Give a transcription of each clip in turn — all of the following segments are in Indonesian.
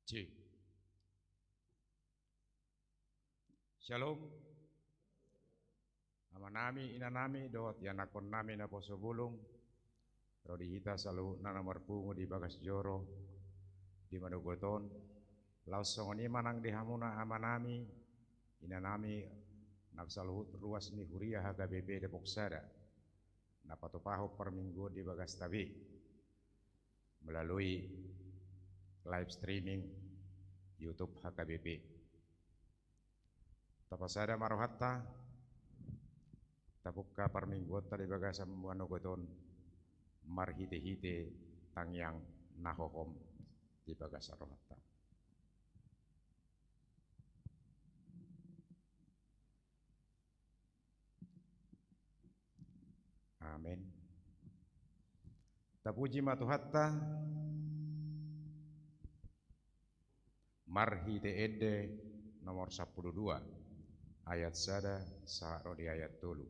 C. Shalom. Amanami inanami dohot yanakon nami na posobulong. Rodi hita salu nana marpungu di bagas joro di manugoton. Laos songoni manang di hamuna amanami inanami nagsaluhut ruas ni huria HKBP Depok Sada. Napatupaho per minggu di bagas tabi melalui live streaming YouTube HKBP. Tapasada marohatta tapukka per minggu tadi bagas manugoton marhite-hite tangyang nahohom di bagas arohatta. Amin. Tapuji matuhatta marhite ede nomor 12 ayat sada saharo di ayat tulu.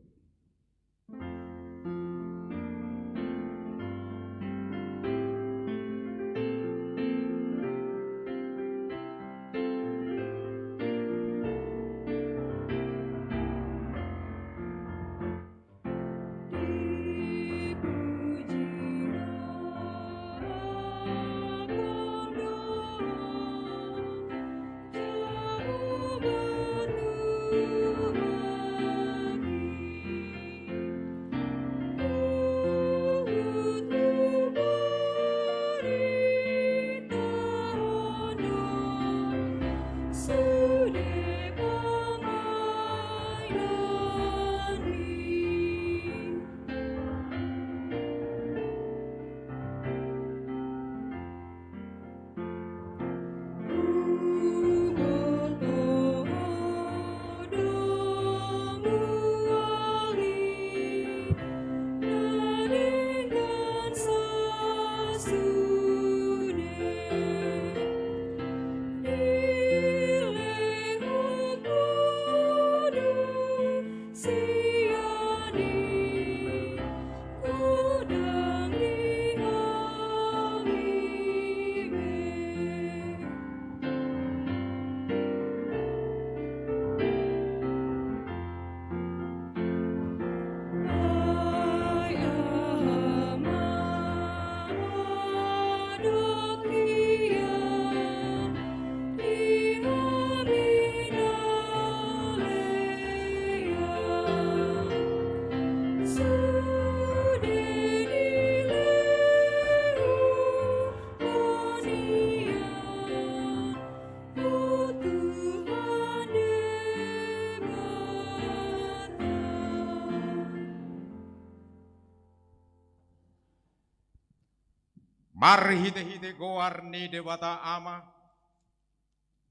Mari hite-hite goarni dewata ama,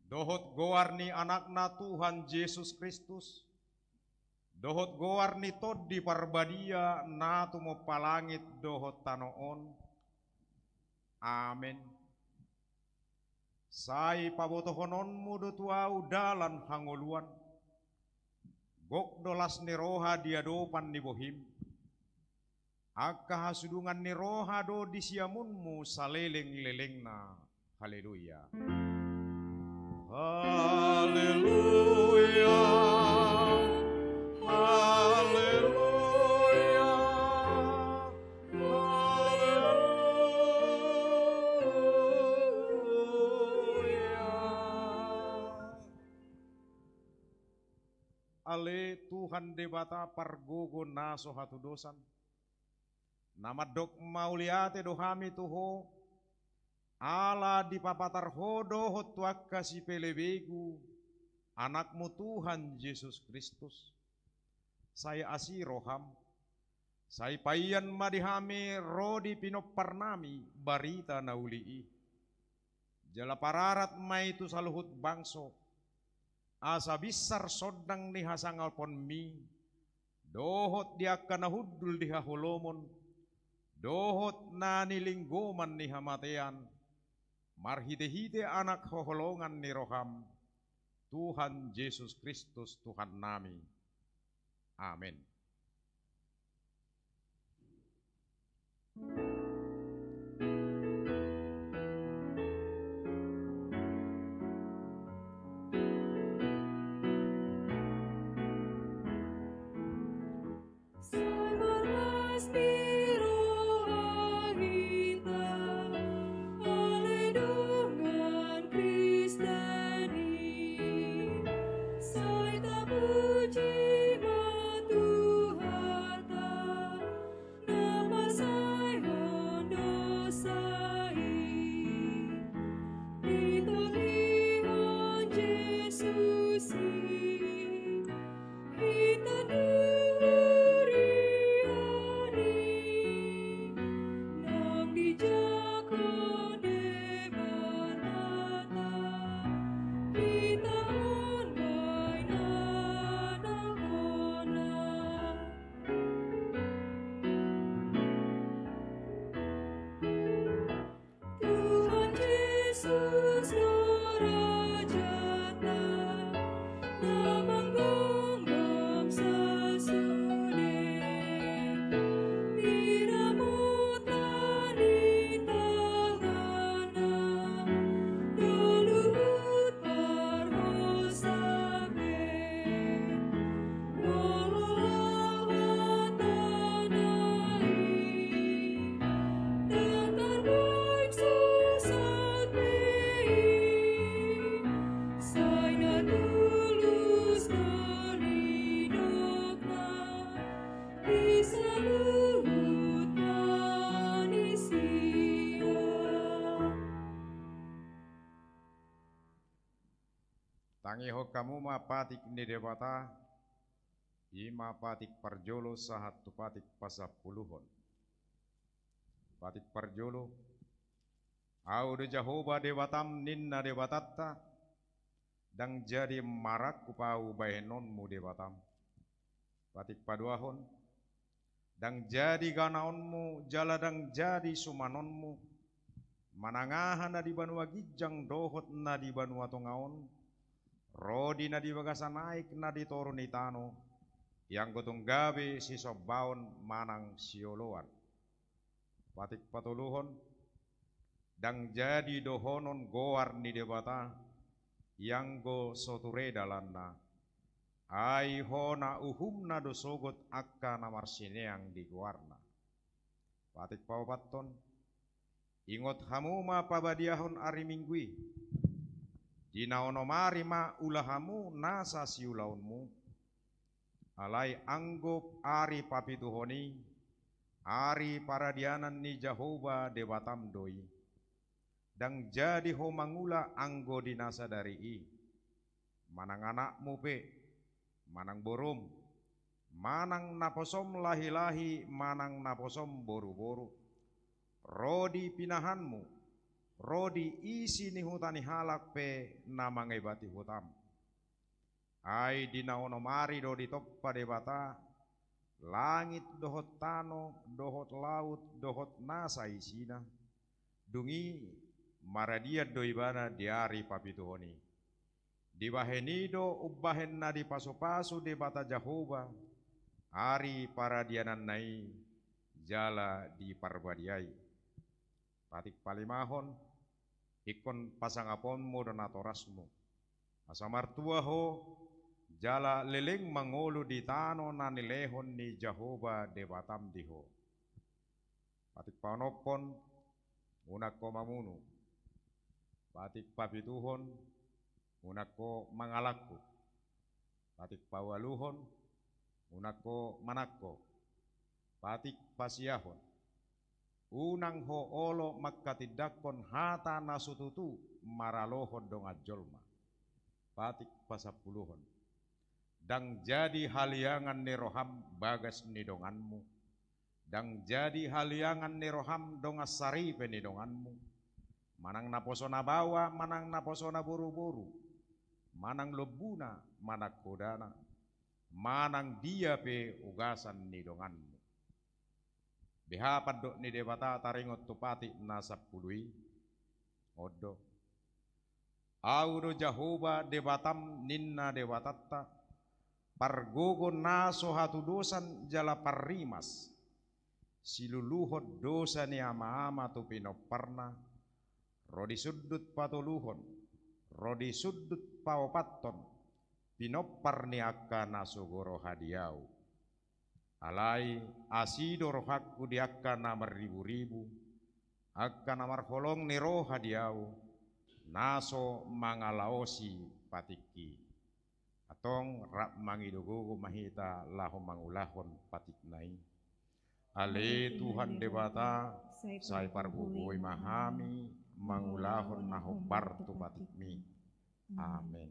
dohot goarni anakna Tuhan Yesus Kristus, dohot goarni tod di parbadia na tumo palangit dohot tanoon. Amin. Sai pabotohononmu dotuau dalan hangoluan, gok dolas ni roha diadopan ni bohim. Akka hasudungan ni roha do disiamunmu saleleng-lelengna. Haleluya. Haleluya. Haleluya. Haleluya. Ale Tuhan debata pargogo naso hatu dosan. Nama dok mauliate dohami tuho ala di papatar hodo hotuak kasih pelebegu anakmu Tuhan Yesus Kristus. Saya asi roham, saya payan madihami rodi pinoparnami barita naulii. Jala pararat mai tu saluhut bangso, asa besar sodang ni hasangal pon mi, dohot dia kana hudul di hahulomon, dohot na nilinggoman ni hamatean, marhite-hite anak hoholongan ni roham, Tuhan Yesus Kristus Tuhan nami. Amin. Tangiho kamu ma patik ni dewata, ima patik parjolo sahat tu patik pasapuluhon. Patik parjolo, au de Jahoba dewatam ninna dewatatta, dang jadi marak kupau bahenonmu dewatam. Patik paduahon, dang jadi ganaonmu, jala dang jadi sumanonmu, manangahan na di banua gijang dohot na di banua tongaon, rodi na di bagasa naik na di torun itano, yang gotong gabe si sobaon manang sioloan. Patik patuluhon, dang jadi dohonon goar ni debata, yang go soture dalanna, ai hona uhumna dosogot akka namar sineang di goarna. Patik paupaton, ingot hamuma pabadiahon ari minggui, dinaonomari ma ulahamu nasa siulaunmu, alai anggop ari papituhoni, ari paradianan ni Jahoba dewatam doi, dang jadi ho mangula anggo dinasa dari i, manang anakmu pe, manang borom, manang naposom lahi-lahi, manang naposom boru-boru, rodi pinahanmu, rodi isi ni hutani halak pe namangebati hutam. Ai dinaonomari do ditoppa debata, langit dohot tano, dohot laut, dohot nasa isina, dungi maradia doibana diari papituhoni. Dibahenido ubbahen na di paso-paso debata Jahoba, ari paradianan nai jala di parbadiai. Patik palimahon, ikon pasangaponmu donatorasmu, asa martua ho, jala leleng mangolu di tano nanilehon ni Jahoba debatam diho. Patik panopon, unakko mamunu, patik papituhon, unakko mangalakku, patik pawaluhon, unakko manakko, patik pasiahon, unang ho olo makkatidakon hata nasututu maralohon dong ajolma. Patik pasapuluhon, dang jadi haliangan ni roham bagas ni donganmu, dang jadi haliangan ni roham dongas saripe ni donganmu, manang naposona bawa, manang naposona buru-buru, manang lebuna, manang kodana, manang dia pe ugasan ni donganmu. Behapat dok ni debata taringot tupati nasapului, odo. Audo Jahoba debatam ninna debatatta, pargogo naso hatu dosan jala parrimas, siluluhot dosa ni ama-ama tu pinoparna, rodi sudut patuluhon, rodi sudut paopatton, pinopar ni akka nasogoro hadiau. Alai asido rohakku di akka namar ribu-ribu, akka namar holong ni roh hadiau, naso mangalaosi patiki. Atong rap mangidugugu mahita lahom mangulahon patik nai. Ale Tuhan debata, sai parbubui mahami, mangulahon nahobar tu patikmi. Amin.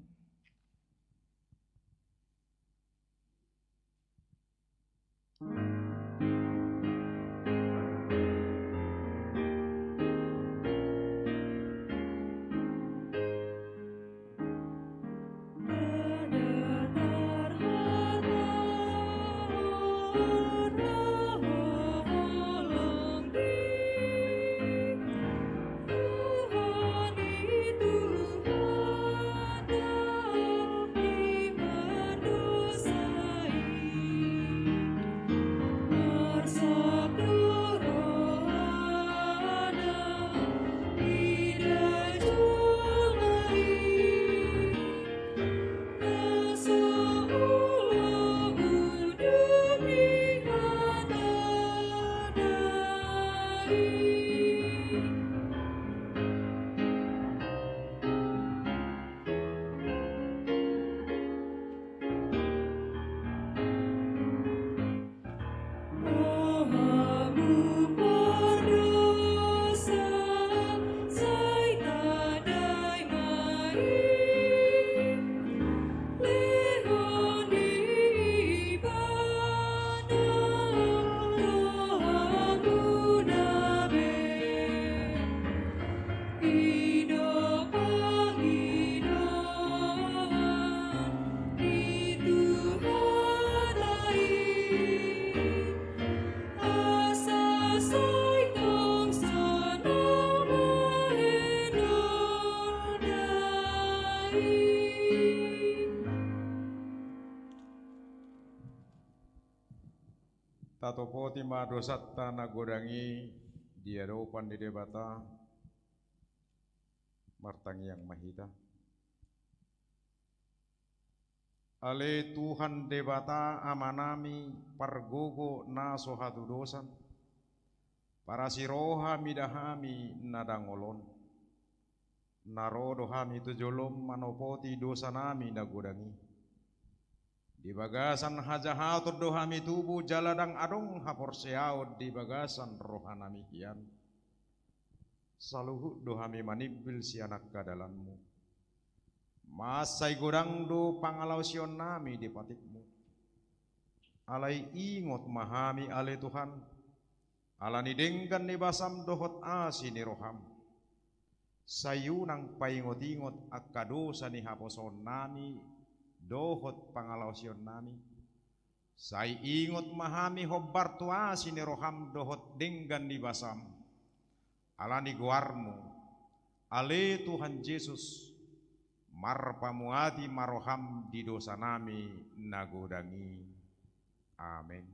tato poti ma dosatta nagodangi dia dopan di debata martangi yang mahita. Ale Tuhan debata amanami pargogo na sohatu dosan para siroha midahami nadangolon narodo hami tujolom manopoti dosa nami nagodangi di bagasan hajahatur dohami tubuh jaladang adong hapor seaud di bagasan rohanami kian saluhu dohami manibil si anak kadalanmu masai godang do pangalau sion nami di patikmu alai ingot mahami ale Tuhan alani denggan ni basam dohot asi ni roham sayunang paingot-ingot akadosa ni haposon nami dohot pangalausion nami say ingot mahami hobbar tuasi ni roham dohot denggan ni basam alani guarmu ale Tuhan Yesus marpamuati maroham di dosa nami nagodangi amin.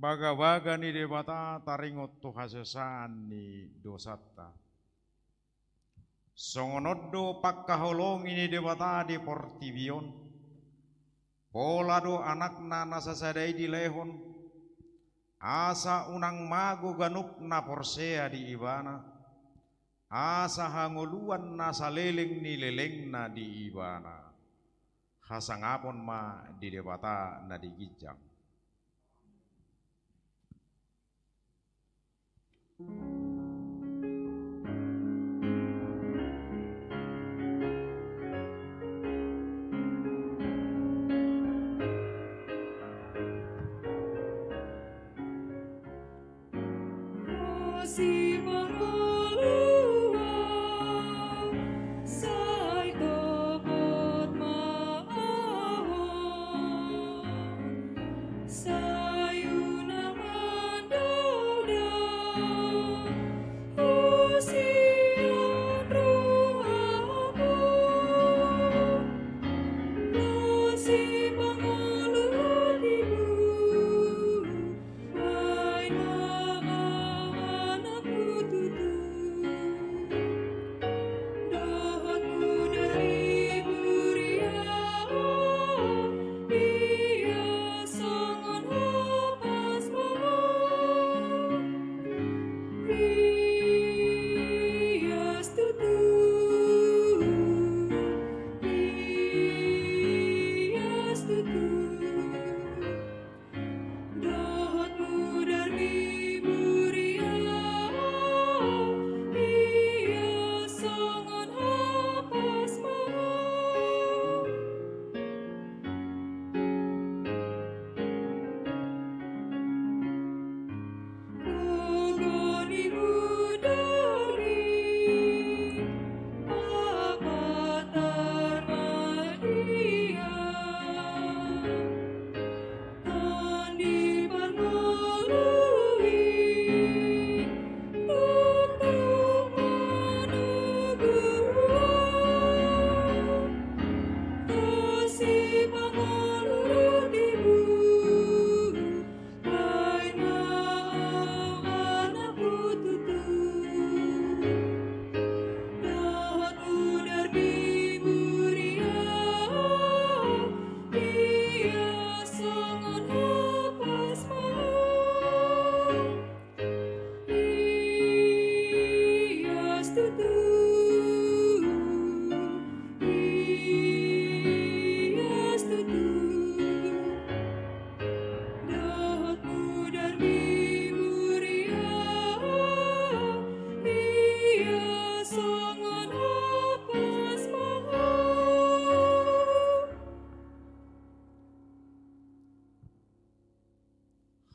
Baga-baga ni debata taringot tu hasesaan ni dosatta. Songonoddo pakkaholong ini debata di portivion. Polado anakna nasasadai di lehon. Asa unang mago ganup na porsea di ibana. Asa hanguluan na saleleng ni leleng na di ibana. Hasangapon ma di debata na di gijang. Si marulua say topot maahon sayu naman daw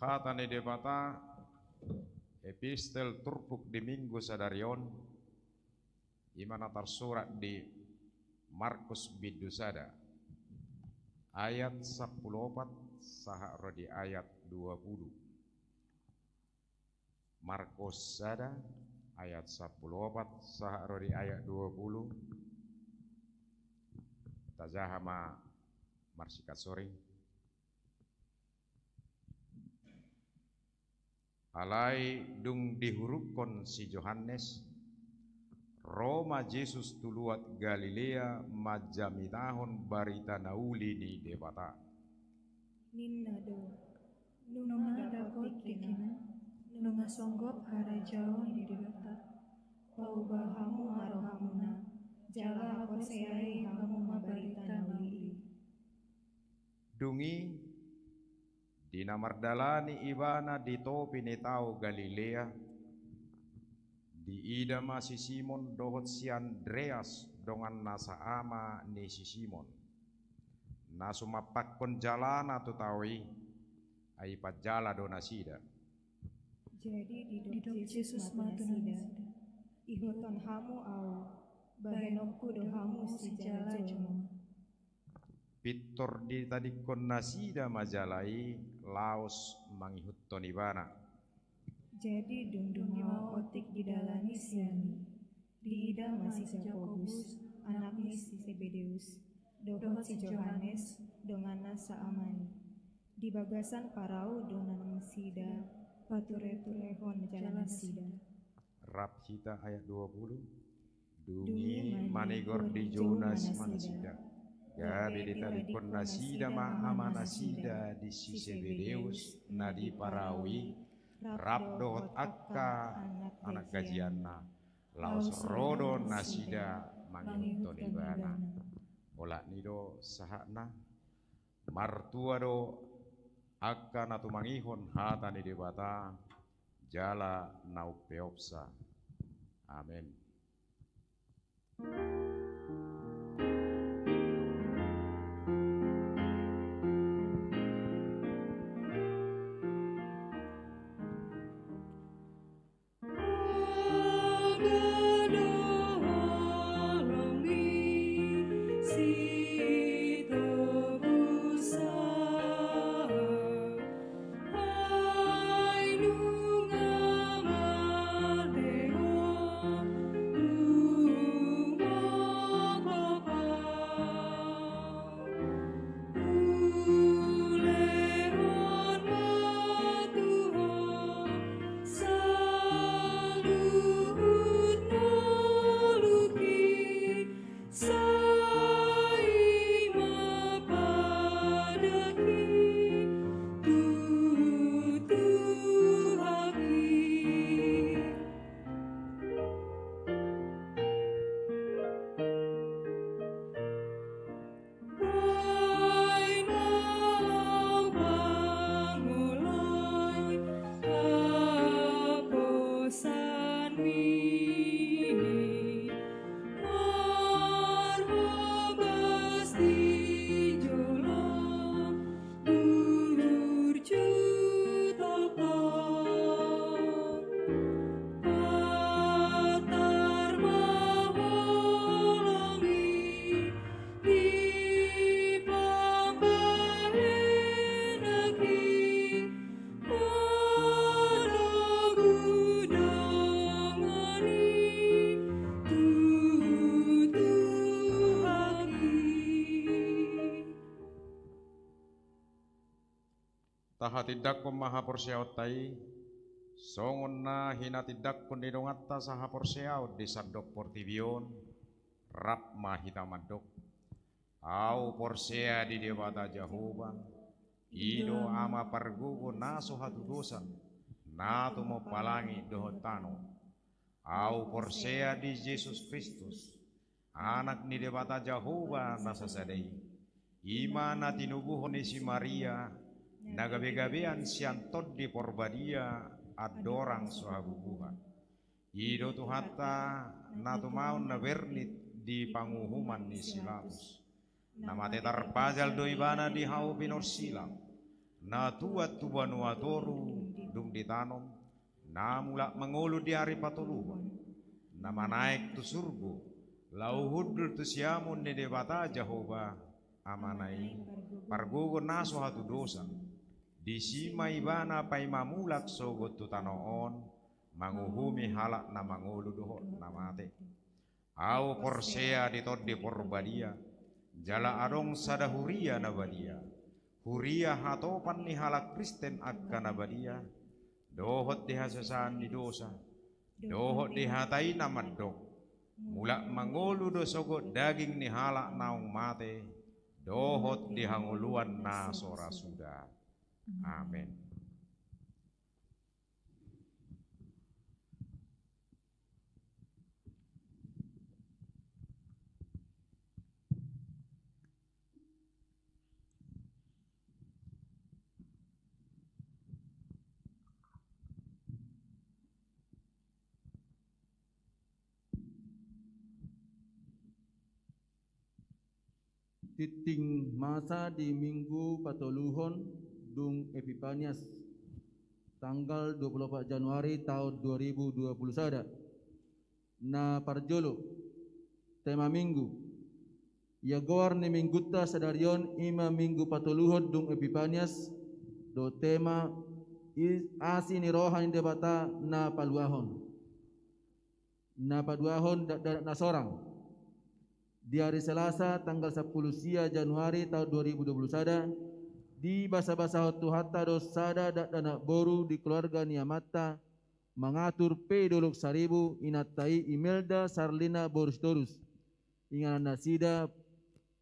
Hatane debata epistel turpuk di minggu sadarion imana tersurat di Markus Bidusada ayat 14 saha rodi ayat 20. Markus sada ayat 14 saha rodi ayat 20. Tajahama marsikat sore. Alai dung dihurupkon si Yohanes Roma Yesus tuluat Galilea majamitahon barita nauli ni debata. Ninnado, nunga dapat kikina, nunga songgop harajaon di debata. Paubahamu marohamuna, jala hakoseai hamu mabarita nauli. Dungi dina mardalani ibana di topi ni tau Galilea di ida ma si Simon dohot si Andreas dongan nasa ama ni si Simon nasu mapakkon jalana tu tawi ai pajala do nasida. Jadi didok Yesus matu nasida, ihoton hamu au, bahenokku do hamu si jala jomo. Pitor di tadi kon nasida majalai laos mangihutton ibana. Jadi dungdungi mau otik di dalani siani, di ida masih Jakobus, anaknya si Zebedeus, dohot si Yohanes, dongana saamani. Di bagasan parau donan sida, pature-turehon jalan sida. Rab hita ayat 20. Dungi manigor di Jonas manasida. Gabi ditarikon nasida ma amanasida di si Zebedeus nadi parawi rab dohot akka anak gajianna laos rodo nasida mangintun ibana. Ola nido sahakna martua do akka natu mangihon hata ni debata jala naupeopsa. Amin. Taha tidak ko maha porsiaot tai songon na hina tidak ko nidongatta saha porsiaot di sadok portibion rap mahita madok au porsea di debata Jehovah ido ama pargugo naso hatu dosa natu mo palangi dohotano au porsea di Yesus Kristus anak ni debata Jehovah nasasadai imana tinubuhon si Maria nagabe-gabean siantot di porbadia adorang sohabubuhan ido tuhata natu maun na bernit di panguhuman ni Silaus namate tarpajal do ibana di hau binor silam na tuat tuban watoru dung ditanom, na mulak mengulu di hari patuluhan, na manaik tu surgu, lau hudul tu siamun ni debata Jehovah, amanai, pargogo naso hatu dosa, di sima ibana pai mamulak sogot tu tanoon, manguhumi halak na mangulu dohot na mate. Au porsea ditod di porbadia, jala adong sadahuria nabadia. Huria hatopan ni halak Kristen akka nabadia. Dohot di hasasan di dosa. Dohot di hatai namadok. Mulak mangulu do sogot daging ni halak naung mate. Dohot di hanguluan na sora suda. Amin. Titing masa di Minggu Patoluhon dung Epifanias tanggal 24 Januari tahun 2021. Na parjolo tema minggu ya goar ni mingguta sadarion ima Minggu Patoluhon dung Epifanias do tema asi ni rohan debata na paluahon na sorang di hari Selasa tanggal 10 Januari tahun 2021 di basa-basa hotu hatta dosada dana boru di keluarga Niamata mengatur pedolok 1000 inatai Imelda Sarlina Borustorus inganan nasida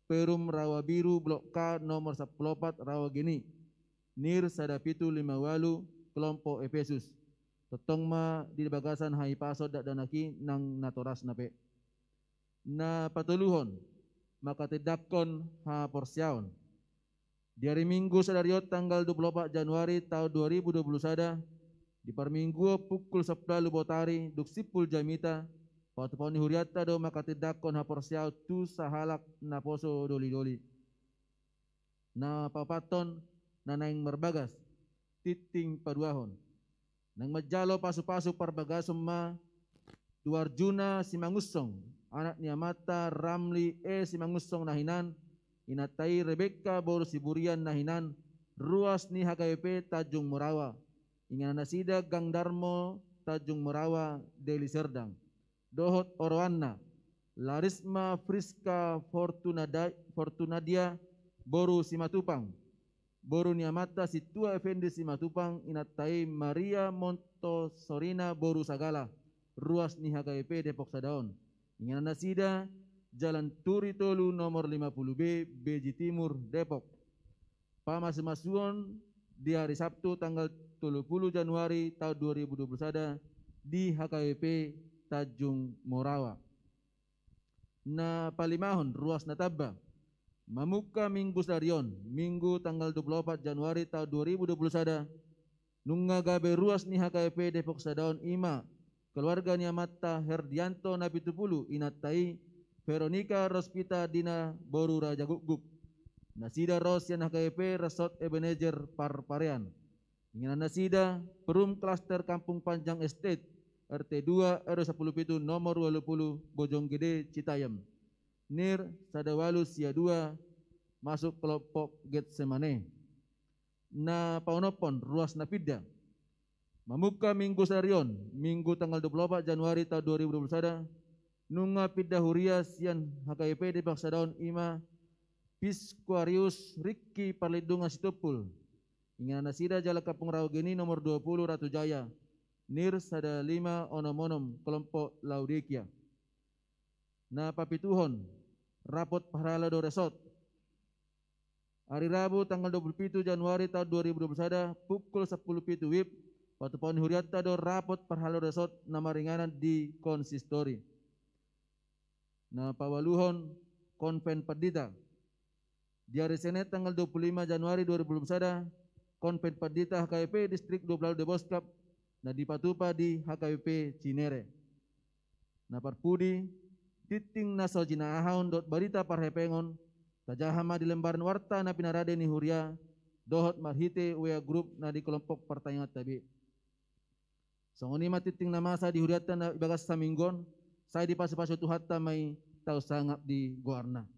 Perum Rawa Biru Blok K nomor 14 Rawa Geni Nir Sadapitu 58 kelompok Efesus tetongma di bagasan hai pasod danaki nang natoras nape na patuluhon maka tidakon ha porsiaon di hari Minggu sadariot tanggal 24 Januari tahun 2021 di parminggu pukul 10 botari duk sipul jamita patuponi huriata do maka tidakon ha porsiao tu sahalak na poso doli-doli na papaton na naing merbagas titing paduahon nang majalo pasu-pasu parbagasum ma Duarjuna Simangusong anak Niamata Ramli Simangusong nahinan inatai Rebecca Boru Siburian nahinan ruas ni HKP Tajung Morawa ingana nasida Gang Darmo Tajung Morawa Deli Serdang Dohot Oroanna Larisma Friska Fortunadia Boru Simatupang Boru Niamata Situa Effendi Simatupang inatai Maria Montosorina Boru Sagala ruas ni HKP Depok Sadaon ingana nasida Jalan Turi Tolu nomor 50B Beji Timur Depok pamasumasuon di hari Sabtu tanggal 30 Januari tahun 2021 di HKP Tajung Morawa na palimahon ruas nataba mamuka Minggu Sarion Minggu tanggal 24 Januari tahun 2021 nunga gabe ruas ni HKP Depok Sadaon ima keluarga Niamata Herdianto Napitupulu inatai Veronica Rospita Dina Boru Raja Guguk nasida Rosyan HKP Resort Ebenezer Parparean ingana nasida Perum Cluster Kampung Panjang Estate RT 2 RW 10 nomor 20 Bojonggede Citayam Nir Sadawalu Sia 2 masuk kelompok Getsemane na paunopon ruas napida mamuka Minggu Sarion Minggu tanggal 24 Januari tahun 2021 nunga pidda huria sian HKP di Baksadaon ima Pisquarius Riki Parlidunga Situpul ingana nasida Jala Kapung Rawageni nomor 20 Ratu Jaya Nir Sada 5 Onom-onom kelompok Laudikia na papituhon rapot pahala do resort hari Rabu tanggal 27 Januari tahun 2021 pukul 10 pitu WIB Patupon huriata do rapot parhalo resort nama ringanan di konsistori. Na pawaluhon konven Perdita. Di hari Senin tanggal 25 Januari 2021 konven Perdita HKP distrik 12 de Boskap na dipatupa di HKP Cinere. Na parpudi titing naso jinaahon dot barita parhepengon tajahama di lembaran warta na pinarade ni huria dohot marhite wea grup na di kelompok pertanyaan tabi. Songoni matiting na masa di huriatan na ibagas sa minggon, saya di pasu-pasu tuhatta may tau sangap di guarna.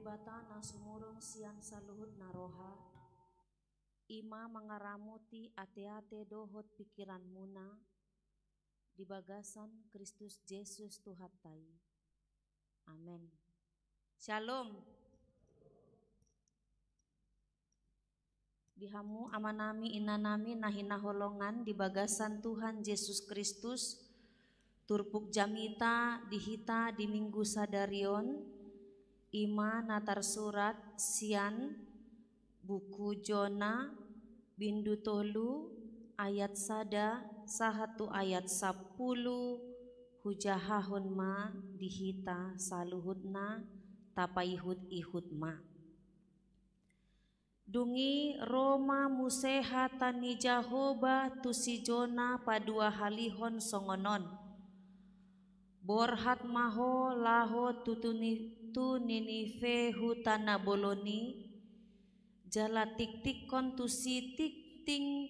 debata na sumurung siang saluhut na roha, ima mangaramuti ate-ate dohot pikiran muna, di bagasan Kristus Yesus Tuhatai. Amin. Shalom. Dihamu amanami inanami nahinaholongan di bagasan Tuhan Yesus Kristus, turpuk jamita dihita di minggu sadarion, ima natar surat sian buku Jona bindu tolu ayat sada sahatu ayat 10 hujahahun ma dihita saluhutna tapaihut ihut ma. Dungi Roma museha tani Jahoba tu si Jona padua halihon songonon. Borhat maho laho tu Ninive hutana boloni. Jala tik kon tu si ting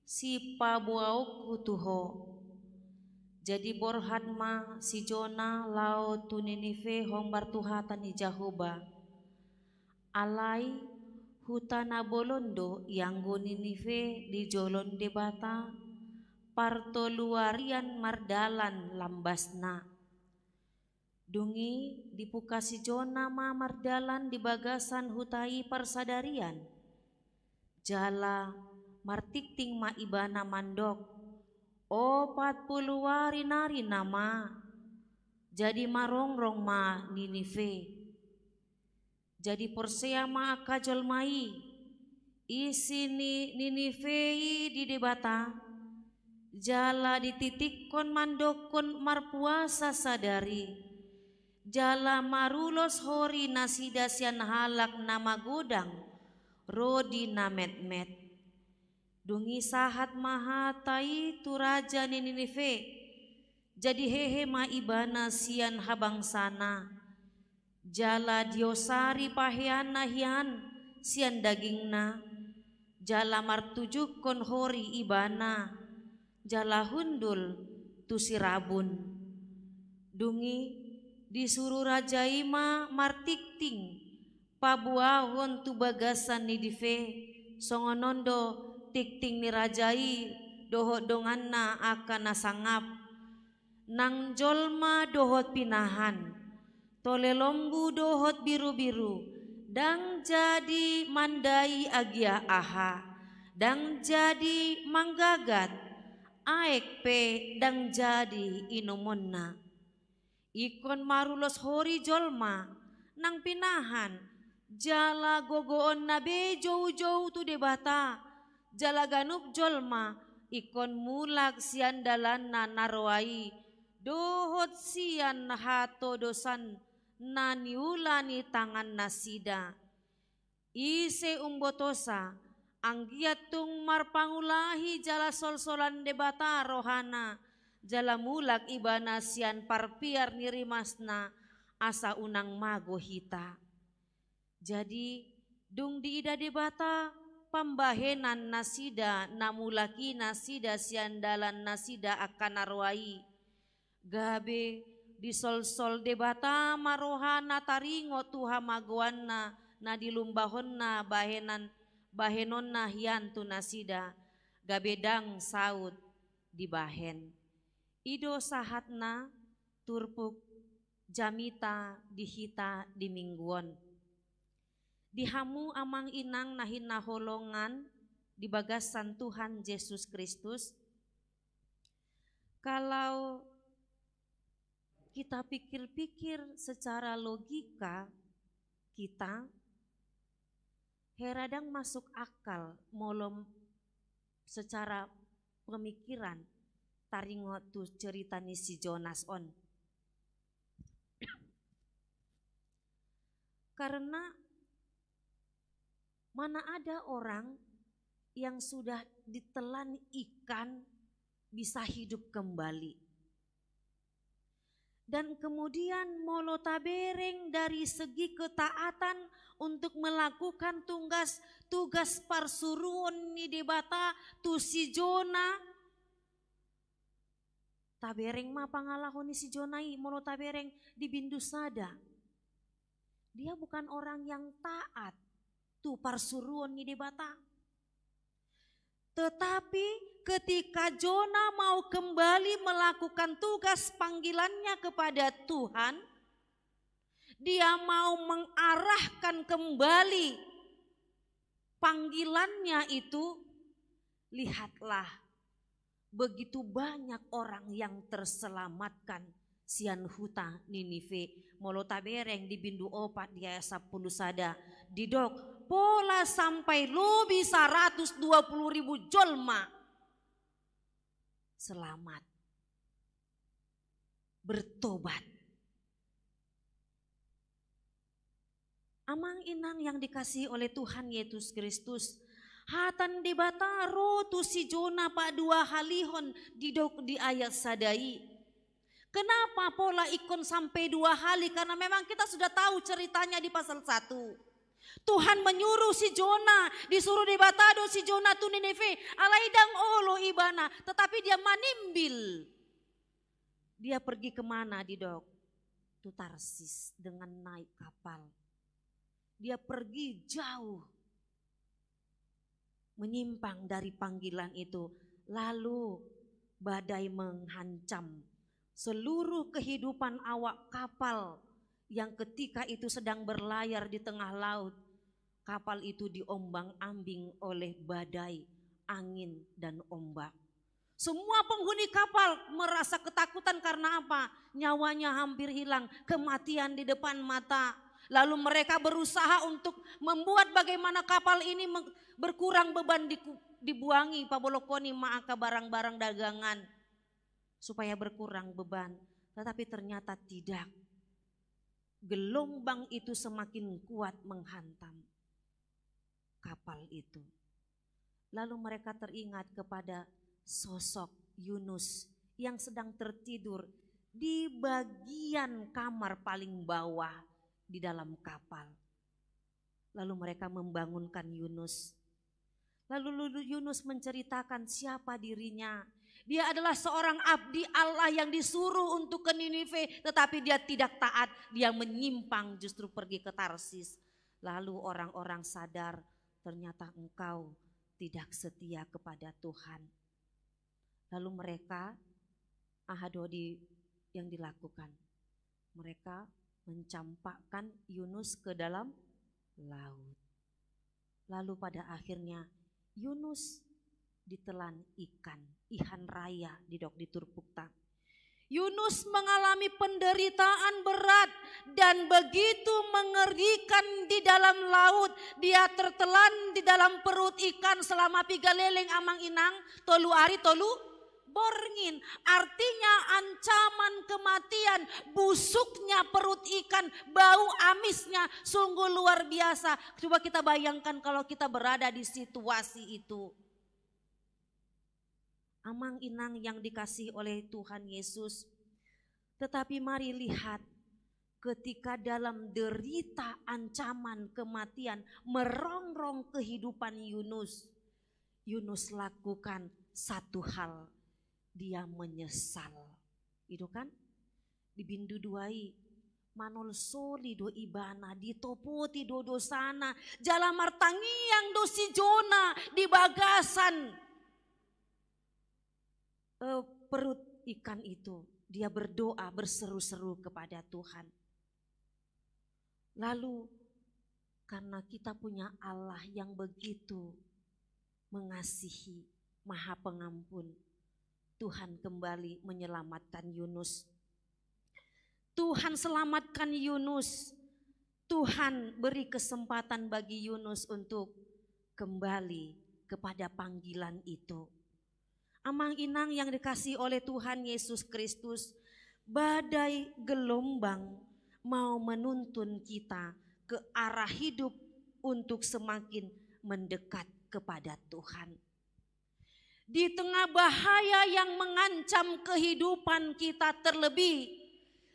si pabuauk hutuho. Jadi borhat ma si Jona lao tu Ninive hombar tuha tani Jahoba. Alai hutana bolondo yanggo Ninive di jolon debata partoluarian mardalan lambasna. Dungi dipukasi Jona ma mardalan di bagasan hutai parsadarian. Jala martikting ma ibana mandok. 40 hari nari nama. Jadi marongrong ma Ninive. Jadi porsea ma akajol mai isi Ninive di debata jala dititikon mandokon marpuasa sadari jala marulos hori nasida sian halak nama godang rodi namet-met dungi sahat mahatai tu raja Ninive jadi hehe ma ibana sian habangsana jala diosari paheana hian sian dagingna jala martujuk kon hori ibana jala hundul tu sirabun dungi disuruh raja ima martikting pabuahon tu bagasan Ninive songonondo tikting ni rajai dohot donganna akan nasangap nang jolma dohot pinahan tole lombu dohot biru-biru dang jadi mandai agia aha dang jadi manggagat aek pe dang jadi inumonna ikon marulos hori jolma nang pinahan jala gogoon na be jauh-jauh tu debata jala ganup jolma ikon mulak sian dalan na narwai dohot sian hato dosan naniulani tangan nasida ise umbotosa anggiatung marpangulahi jala sol-solan debata rohana jala mulak ibana sian parpiar nirimasna asa unang mago hita jadi dung diida debata pambahenan nasida namulaki nasida sian dalan nasida akan narwai gabe di sol-sol debata marohana taringo tuha magoanna na dilumbahonna bahenonna hian tu nasida gabedang saud di bahen ido sahatna turpuk jamita dihita di mingguon dihamu amang inang nahin naholongan di bagasan Tuhan Yesus Kristus kalau kita pikir-pikir secara logika kita heradang masuk akal molom secara pemikiran taringo tu cerita ni si Jonas on karena mana ada orang yang sudah ditelan ikan bisa hidup kembali dan kemudian molotabereng dari segi ketaatan untuk melakukan tugas parsuruan ni debata tu si Jona tabereng ma pangalahon ni si Jonai molotabereng di Bindusada Dia bukan orang yang taat. Tu parsuruan ni debata. Tetapi ketika Jona mau kembali melakukan tugas panggilannya kepada Tuhan, dia mau mengarahkan kembali panggilannya itu, lihatlah begitu banyak orang yang terselamatkan sian huta Ninive. Molo tabereng di bindu opat di ayat 10 sada. Didok pola sampai lebih 120.000 jolma selamat. Bertobat. Amang inang yang dikasihi oleh Tuhan Yesus Kristus. Hatan debataro tu si Jona pak 2 halihon didok di ayat sadai. Kenapa pola ikon sampai 2 kali? Karena memang kita sudah tahu ceritanya di pasal 1. Tuhan menyuruh si Jona, disuruh debatado si Jona tu Ninive, alaidang olo ibana, tetapi dia manimbil. Dia pergi kemana didok? Tu Tarsis dengan naik kapal. Dia pergi jauh, menyimpang dari panggilan itu. Lalu badai menghancam seluruh kehidupan awak kapal yang ketika itu sedang berlayar di tengah laut. Kapal itu diombang-ambing oleh badai, angin dan ombak. Semua penghuni kapal merasa ketakutan karena apa? Nyawanya hampir hilang, kematian di depan mata. Lalu mereka berusaha untuk membuat bagaimana kapal ini berkurang beban dibuangi pabolokoni maaka barang-barang dagangan supaya berkurang beban. Tetapi ternyata tidak. Gelombang itu semakin kuat menghantam kapal itu. Lalu mereka teringat kepada sosok Yunus yang sedang tertidur di bagian kamar paling bawah di dalam kapal. Lalu mereka membangunkan Yunus. Lalu Yunus menceritakan siapa dirinya. Dia adalah seorang abdi Allah yang disuruh untuk ke Ninive, tetapi dia tidak taat, dia menyimpang justru pergi ke Tarsis. Lalu orang-orang sadar ternyata engkau tidak setia kepada Tuhan. Lalu mereka, ahadodi yang dilakukan, mereka mencampakkan Yunus ke dalam laut. Lalu pada akhirnya Yunus ditelan ikan, ihan raya di Turpukta. Yunus mengalami penderitaan berat dan begitu mengerikan di dalam laut. Dia tertelan di dalam perut ikan selama 3 leleng amang inang, tolu ari tolu borngin. Artinya ancaman kematian, busuknya perut ikan, bau amisnya sungguh luar biasa. Coba kita bayangkan kalau kita berada di situasi itu. Amang inang yang dikasihi oleh Tuhan Yesus. Tetapi mari lihat ketika dalam derita ancaman kematian merongrong kehidupan Yunus. Yunus lakukan satu hal, dia menyesal. Itu kan di bindu duai manol soli do ibana ditopoti do dosana jalamar tangiang do si Jona di bagasan perut ikan itu. Dia berdoa berseru-seru kepada Tuhan. Lalu karena kita punya Allah yang begitu mengasihi, Maha Pengampun, Tuhan kembali menyelamatkan Yunus. Tuhan selamatkan Yunus. Tuhan beri kesempatan bagi Yunus untuk kembali kepada panggilan itu. Amang inang yang dikasihi oleh Tuhan Yesus Kristus, badai gelombang mau menuntun kita ke arah hidup untuk semakin mendekat kepada Tuhan. Di tengah bahaya yang mengancam kehidupan kita, terlebih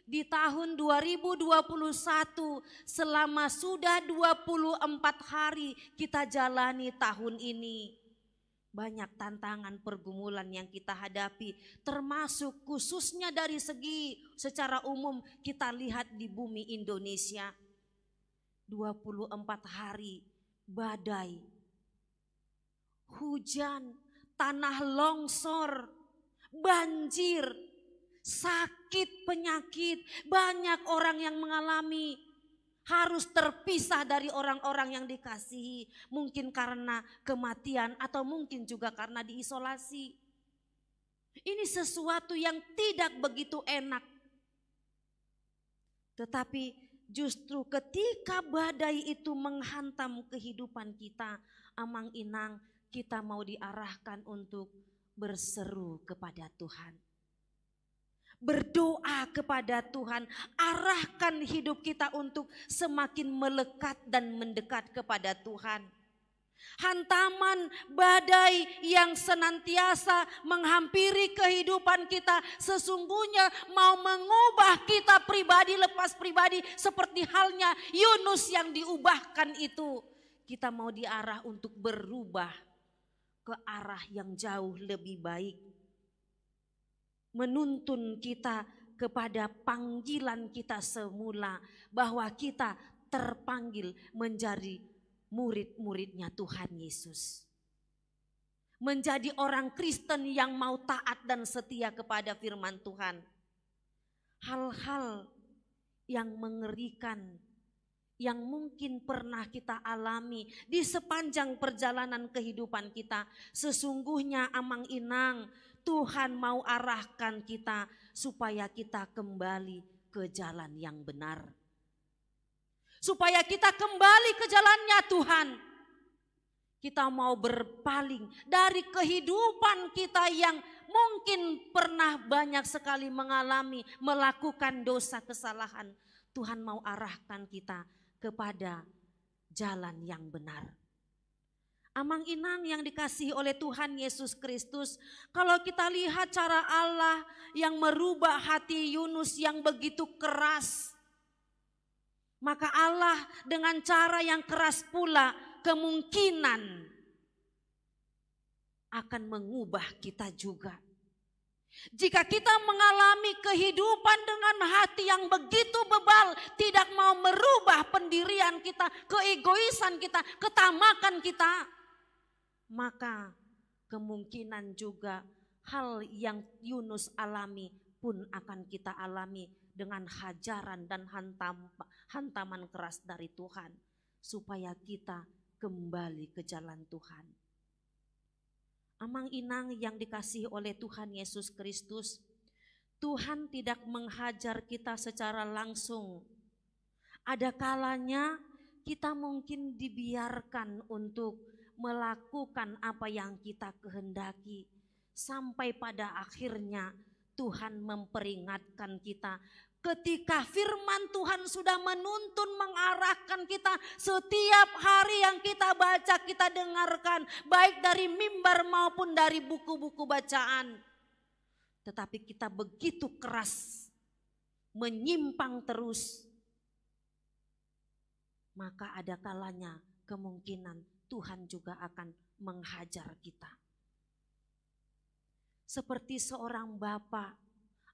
di tahun 2021 selama sudah 24 hari kita jalani tahun ini. Banyak tantangan pergumulan yang kita hadapi, termasuk khususnya dari segi secara umum kita lihat di bumi Indonesia. 24 hari badai, hujan, tanah longsor, banjir, sakit, penyakit. Banyak orang yang mengalami harus terpisah dari orang-orang yang dikasihi. Mungkin karena kematian atau mungkin juga karena diisolasi. Ini sesuatu yang tidak begitu enak. Tetapi justru ketika badai itu menghantam kehidupan kita, Amang Inang, kita mau diarahkan untuk berseru kepada Tuhan. Berdoa kepada Tuhan, arahkan hidup kita untuk semakin melekat dan mendekat kepada Tuhan. Hantaman badai yang senantiasa menghampiri kehidupan kita sesungguhnya mau mengubah kita pribadi lepas pribadi, seperti halnya Yunus yang diubahkan itu. Kita mau diarah untuk berubah ke arah yang jauh lebih baik. Menuntun kita kepada panggilan kita semula, bahwa kita terpanggil menjadi murid-muridnya Tuhan Yesus. Menjadi orang Kristen yang mau taat dan setia kepada firman Tuhan. Hal-hal yang mengerikan yang mungkin pernah kita alami di sepanjang perjalanan kehidupan kita. Sesungguhnya Amang Inang, Tuhan mau arahkan kita supaya kita kembali ke jalan yang benar. Supaya kita kembali ke jalannya Tuhan. Kita mau berpaling dari kehidupan kita yang mungkin pernah banyak sekali melakukan dosa kesalahan. Tuhan mau arahkan kita kepada jalan yang benar. Amang Inang yang dikasihi oleh Tuhan Yesus Kristus, kalau kita lihat cara Allah yang merubah hati Yunus yang begitu keras, maka Allah dengan cara yang keras pula kemungkinan akan mengubah kita juga. Jika kita mengalami kehidupan dengan hati yang begitu bebal, tidak mau merubah pendirian kita, keegoisan kita, ketamakan kita, maka kemungkinan juga hal yang Yunus alami pun akan kita alami dengan hajaran dan hantaman keras dari Tuhan, supaya kita kembali ke jalan Tuhan. Amang Inang yang dikasihi oleh Tuhan Yesus Kristus, Tuhan tidak menghajar kita secara langsung. Ada kalanya kita mungkin dibiarkan untuk melakukan apa yang kita kehendaki, sampai pada akhirnya Tuhan memperingatkan kita. Ketika firman Tuhan sudah menuntun, mengarahkan kita setiap hari yang kita baca, kita dengarkan, baik dari mimbar maupun dari buku-buku bacaan. Tetapi kita begitu keras, menyimpang terus, maka ada kalanya kemungkinan Tuhan juga akan menghajar kita. Seperti seorang bapak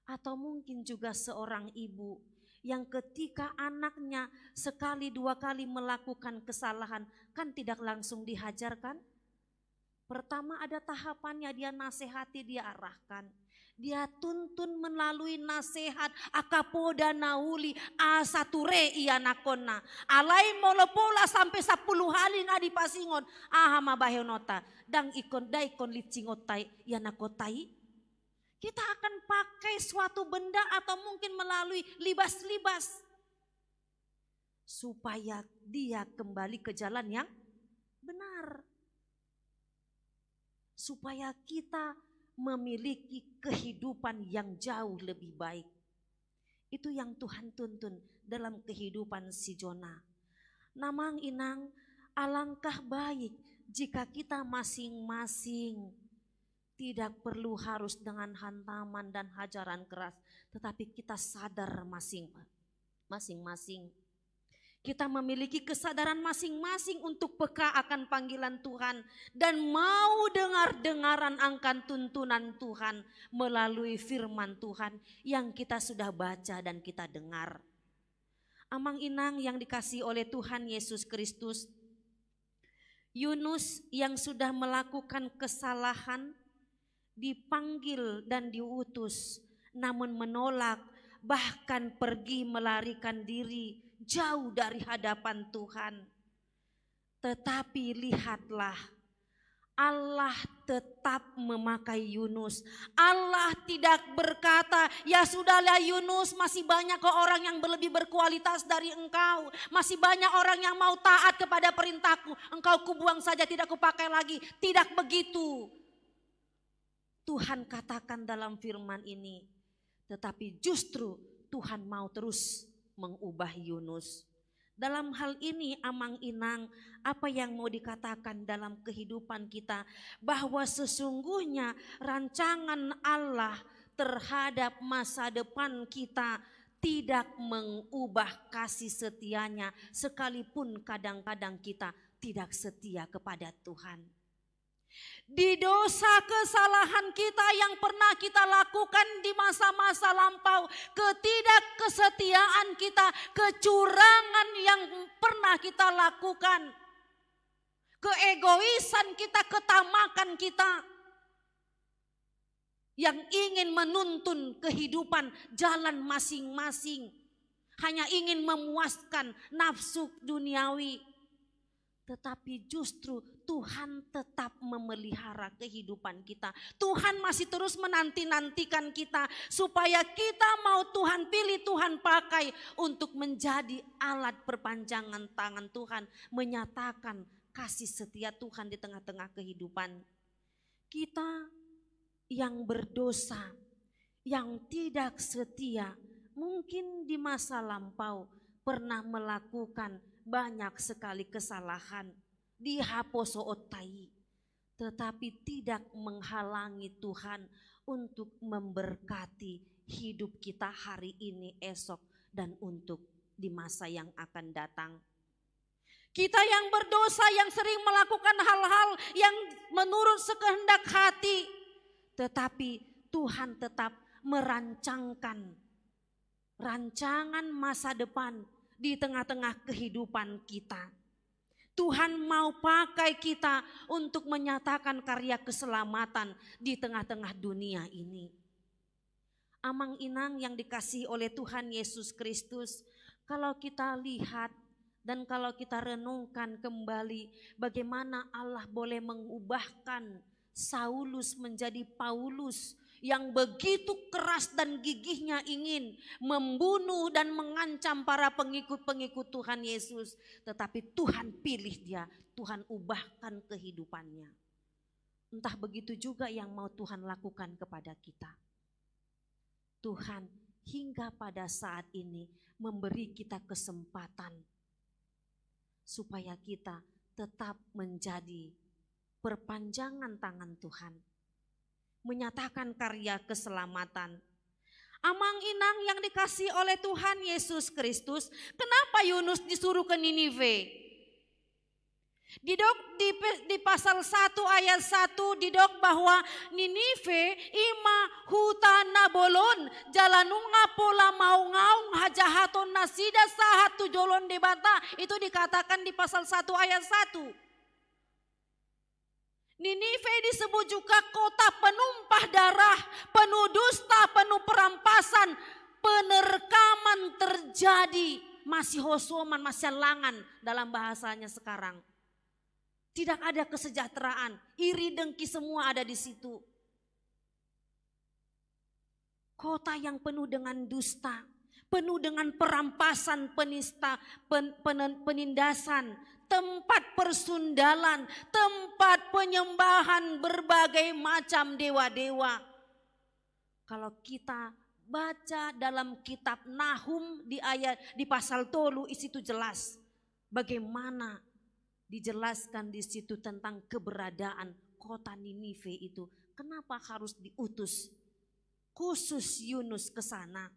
atau mungkin juga seorang ibu yang ketika anaknya sekali dua kali melakukan kesalahan, kan tidak langsung dihajarkan. Pertama ada tahapannya, dia nasihati, dia arahkan. Dia tuntun melalui nasihat, akapoda nauli asature ianakona. Alai molopola sampai 10 hari ngadi pasingon. Ahama bahionota. Dang ikon daikon licingotai ianakotai. Kita akan pakai suatu benda atau mungkin melalui libas-libas. Supaya dia kembali ke jalan yang benar. Supaya kita memiliki kehidupan yang jauh lebih baik. Itu yang Tuhan tuntun dalam kehidupan si Jona. Namang Inang, alangkah baik jika kita masing-masing tidak perlu harus dengan hantaman dan hajaran keras, tetapi kita sadar masing-masing. Kita memiliki kesadaran masing-masing untuk peka akan panggilan Tuhan dan mau dengar-dengaran akan tuntunan Tuhan melalui firman Tuhan yang kita sudah baca dan kita dengar. Amang inang yang dikasihi oleh Tuhan Yesus Kristus, Yunus yang sudah melakukan kesalahan dipanggil dan diutus, namun menolak, bahkan pergi melarikan diri jauh dari hadapan Tuhan. Tetapi lihatlah, Allah tetap memakai Yunus. Allah tidak berkata, ya sudahlah Yunus, masih banyak kok orang yang lebih berkualitas dari engkau. Masih banyak orang yang mau taat kepada perintahku. Engkau kubuang saja, tidak kupakai lagi. Tidak begitu. Tuhan katakan dalam firman ini. Tetapi justru Tuhan mau terus mengubah Yunus. Dalam hal ini amang inang, apa yang mau dikatakan dalam kehidupan kita, bahwa sesungguhnya rancangan Allah terhadap masa depan kita tidak mengubah kasih setianya, sekalipun kadang-kadang kita tidak setia kepada Tuhan. Di dosa kesalahan kita yang pernah kita lakukan di masa-masa lampau, ketidakkesetiaan kita, kecurangan yang pernah kita lakukan, keegoisan kita, ketamakan kita, yang ingin menuntun kehidupan jalan masing-masing, hanya ingin memuaskan nafsu duniawi. Tetapi justru Tuhan tetap memelihara kehidupan kita. Tuhan masih terus menanti-nantikan kita supaya kita mau Tuhan pilih, Tuhan pakai untuk menjadi alat perpanjangan tangan Tuhan, menyatakan kasih setia Tuhan di tengah-tengah kehidupan. Kita yang berdosa, yang tidak setia, mungkin di masa lampau pernah melakukan banyak sekali kesalahan di haposo otai, tetapi tidak menghalangi Tuhan untuk memberkati hidup kita hari ini, esok, dan untuk di masa yang akan datang. Kita yang berdosa, yang sering melakukan hal-hal yang menurut sekehendak hati, tetapi Tuhan tetap merancangkan rancangan masa depan di tengah-tengah kehidupan kita. Tuhan mau pakai kita untuk menyatakan karya keselamatan di tengah-tengah dunia ini. Amang inang yang dikasihi oleh Tuhan Yesus Kristus, kalau kita lihat dan kalau kita renungkan kembali bagaimana Allah boleh mengubahkan Saulus menjadi Paulus, yang begitu keras dan gigihnya ingin membunuh dan mengancam para pengikut-pengikut Tuhan Yesus. Tetapi Tuhan pilih dia, Tuhan ubahkan kehidupannya. Entah begitu juga yang mau Tuhan lakukan kepada kita. Tuhan hingga pada saat ini memberi kita kesempatan supaya kita tetap menjadi perpanjangan tangan Tuhan, menyatakan karya keselamatan. Amang inang yang dikasihi oleh Tuhan Yesus Kristus, kenapa Yunus disuruh ke Ninive? Di pasal 1 ayat 1 didok bahwa Ninive ima huta nabolon jalanunga pola maungaung hajahaton nasida sahatu jolon debata. Itu dikatakan di pasal 1 ayat 1. Ninive disebut juga kota penumpah darah, penuh dusta, penuh perampasan, penerkaman terjadi, masih hosoman, masih langan dalam bahasanya sekarang. Tidak ada kesejahteraan, iri dengki semua ada di situ. Kota yang penuh dengan dusta, penuh dengan perampasan, penindasan, tempat persundalan, tempat penyembahan berbagai macam dewa-dewa. Kalau kita baca dalam kitab Nahum di pasal 3 isi itu jelas bagaimana dijelaskan di situ tentang keberadaan kota Ninive itu. Kenapa harus diutus khusus Yunus ke sana?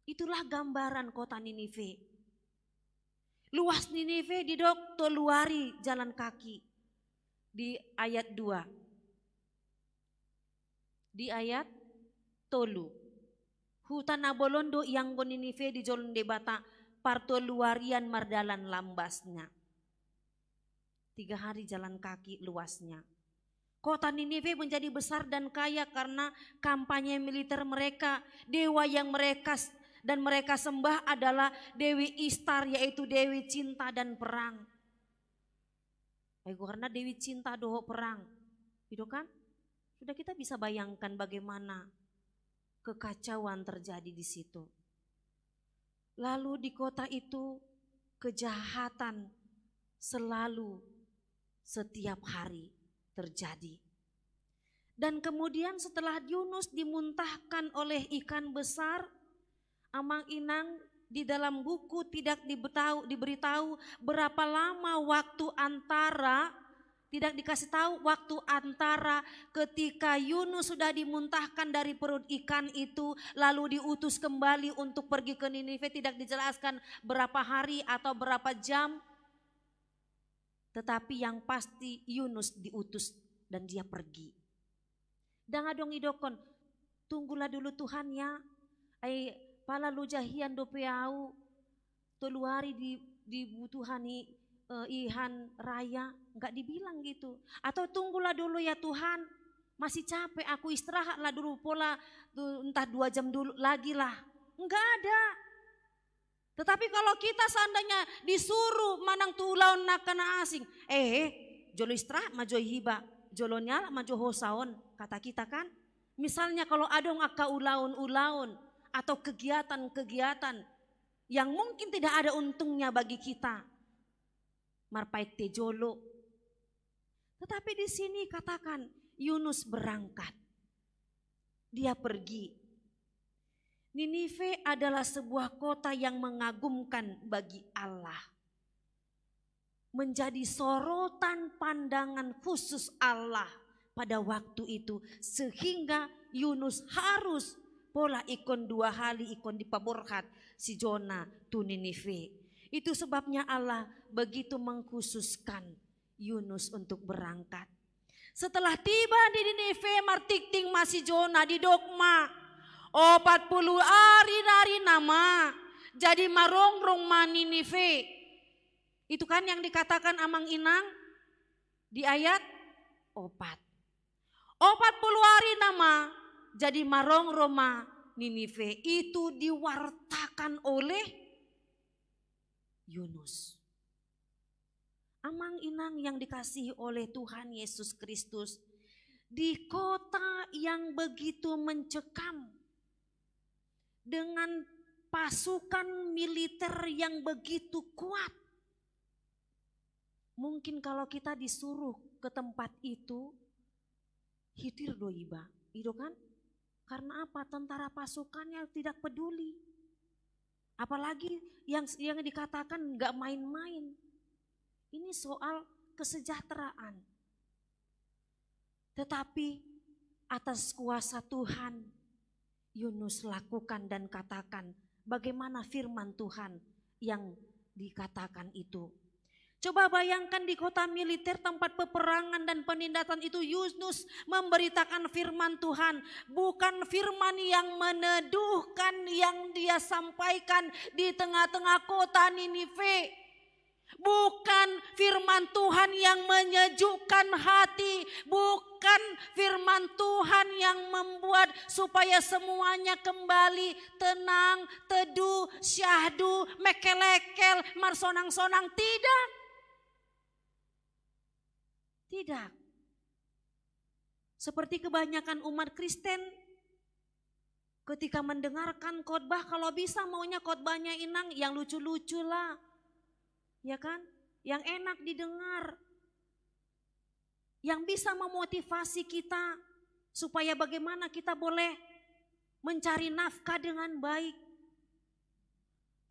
Itulah gambaran kota Ninive. Luas Ninive didok toluari jalan kaki. Di ayat 2. Di ayat tolu. Hutan abolondo yang go Ninive di jolon debata partoluarian mardalan lambasnya. 3 hari jalan kaki luasnya. Kota Ninive menjadi besar dan kaya karena kampanye militer mereka. Dewa yang mereka sembah adalah Dewi Ishtar, yaitu Dewi cinta dan perang. Karena Dewi cinta doho perang. Gitu kan? Sudah kita bisa bayangkan bagaimana kekacauan terjadi di situ. Lalu di kota itu kejahatan selalu setiap hari terjadi. Dan kemudian setelah Yunus dimuntahkan oleh ikan besar, Amang Inang di dalam buku tidak diberitahu berapa lama waktu antara, tidak dikasih tahu waktu antara ketika Yunus sudah dimuntahkan dari perut ikan itu lalu diutus kembali untuk pergi ke Ninive. Tidak dijelaskan berapa hari atau berapa jam. Tetapi yang pasti Yunus diutus dan dia pergi. Dan adong idokon, tunggulah dulu Tuhan ya. Pala lujahian dopeau toluari dibutuhani ihan raya, enggak dibilang gitu. Atau tunggulah dulu ya Tuhan, masih capek aku istirahatlah dulu pola entah 2 jam dulu lagi lah. Enggak ada. Tetapi kalau kita seandainya disuruh manang tulaun nakana asing, jolo istirahat majo hiba, jolo nyala majo hosaon, kata kita kan. Misalnya kalau adong aka ulaun-ulaun atau kegiatan-kegiatan yang mungkin tidak ada untungnya bagi kita, marpait tejolo. Tetapi di sini katakan Yunus berangkat. Dia pergi. Ninive adalah sebuah kota yang mengagumkan bagi Allah. Menjadi sorotan pandangan khusus Allah pada waktu itu. Sehingga Yunus harus pola ikon 2 hari ikon dipaborhat si Jona tu Ninive. Itu sebabnya Allah begitu mengkhususkan Yunus untuk berangkat. Setelah tiba di Ninive, martikting masih Jona di Dogma. 40 hari dari nama jadi marongrong ma Ninive. Itu kan yang dikatakan Amang Inang di ayat 4. 40 hari nama jadi marongrong ma Ninive. Itu diwartakan oleh Yunus. Amang Inang yang dikasihi oleh Tuhan Yesus Kristus, di kota yang begitu mencekam dengan pasukan militer yang begitu kuat. Mungkin kalau kita disuruh ke tempat itu, hitir doiba, itu kan? Karena apa? Tentara pasukannya tidak peduli. Apalagi yang dikatakan nggak main-main. Ini soal kesejahteraan. Tetapi atas kuasa Tuhan, Yunus lakukan dan katakan bagaimana firman Tuhan yang dikatakan itu. Coba bayangkan di kota militer tempat peperangan dan penindasan itu Yunus memberitakan firman Tuhan. Bukan firman yang meneduhkan yang dia sampaikan di tengah-tengah kota Ninive. Bukan firman Tuhan yang menyejukkan hati, bukan firman Tuhan yang membuat supaya semuanya kembali tenang, teduh, syahdu, mekelekel, marsonang-sonang. Tidak. Tidak. Seperti kebanyakan umat Kristen ketika mendengarkan khotbah, kalau bisa maunya khotbahnya Inang yang lucu-lucu lah. Ya kan? Yang enak didengar. Yang bisa memotivasi kita supaya bagaimana kita boleh mencari nafkah dengan baik.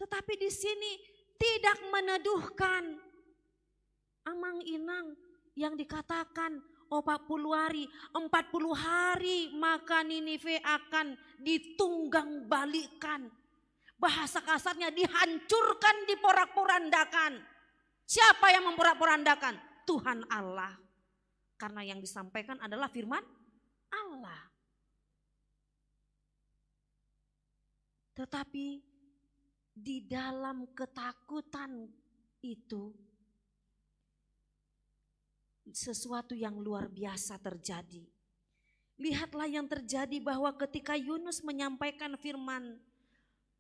Tetapi di sini tidak meneduhkan. Amang Inang yang dikatakan 40 hari, 40 hari maka Ninive akan ditunggang balikan. Bahasa kasarnya dihancurkan, diporak-porandakan. Siapa yang memporak-porandakan? Tuhan Allah. Karena yang disampaikan adalah firman Allah. Tetapi Di dalam ketakutan itu sesuatu yang luar biasa terjadi. Lihatlah yang terjadi bahwa ketika Yunus menyampaikan firman,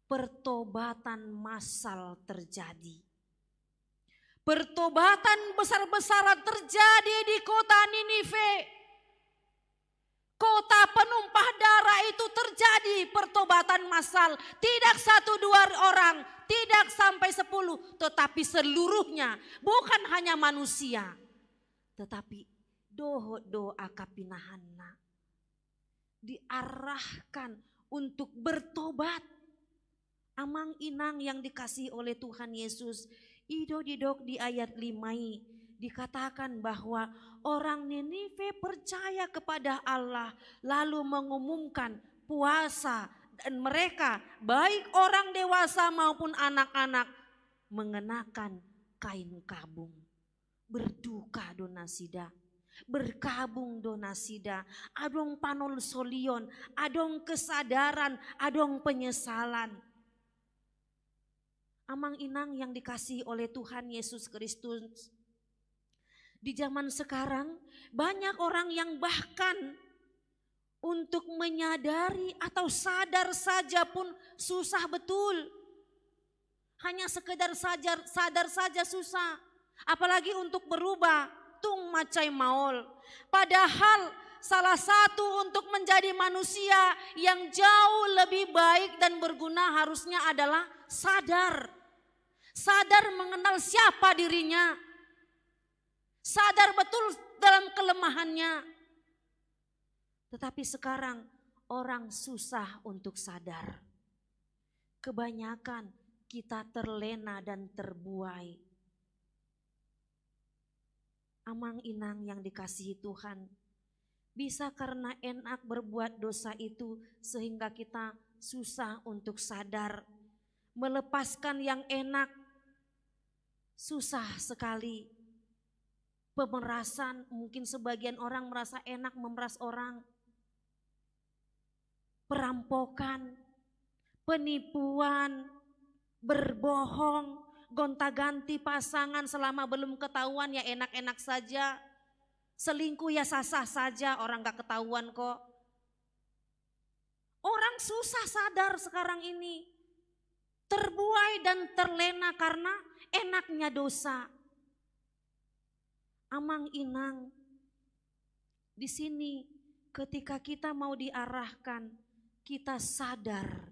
pertobatan massal terjadi. Pertobatan besar-besaran terjadi di kota Ninive. Kota penumpah darah itu terjadi pertobatan massal. Tidak 1-2 orang, tidak sampai 10, tetapi seluruhnya. Bukan hanya manusia, tetapi doa kapinahanna. Diarahkan untuk bertobat. Amang inang yang dikasihi oleh Tuhan Yesus. Ido didok di ayat 5 dikatakan bahwa orang Ninive percaya kepada Allah lalu mengumumkan puasa, dan mereka baik orang dewasa maupun anak-anak mengenakan kain kabung. Berduka donasida, berkabung donasida, adong panol solion, adong kesadaran, adong penyesalan. Amang inang yang dikasihi oleh Tuhan Yesus Kristus. Di zaman sekarang banyak orang yang bahkan untuk menyadari atau sadar saja pun susah betul. Hanya sekedar sadar saja susah. Apalagi untuk berubah, tung macai maol. Padahal salah satu untuk menjadi manusia yang jauh lebih baik dan berguna harusnya adalah sadar. Sadar mengenal siapa dirinya. Sadar betul dalam kelemahannya. Tetapi sekarang orang susah untuk sadar. Kebanyakan kita terlena dan terbuai. Amang inang yang dikasihi Tuhan, bisa karena enak berbuat dosa itu sehingga kita susah untuk sadar. Melepaskan yang enak susah sekali. Pemerasan, mungkin sebagian orang merasa enak memeras orang. Perampokan, penipuan, berbohong, gonta-ganti pasangan selama belum ketahuan ya enak-enak saja. Selingkuh ya sah-sah saja, orang gak ketahuan kok. Orang susah sadar sekarang ini. Terbuai dan terlena karena enaknya dosa. Amang inang, di sini ketika kita mau diarahkan, kita sadar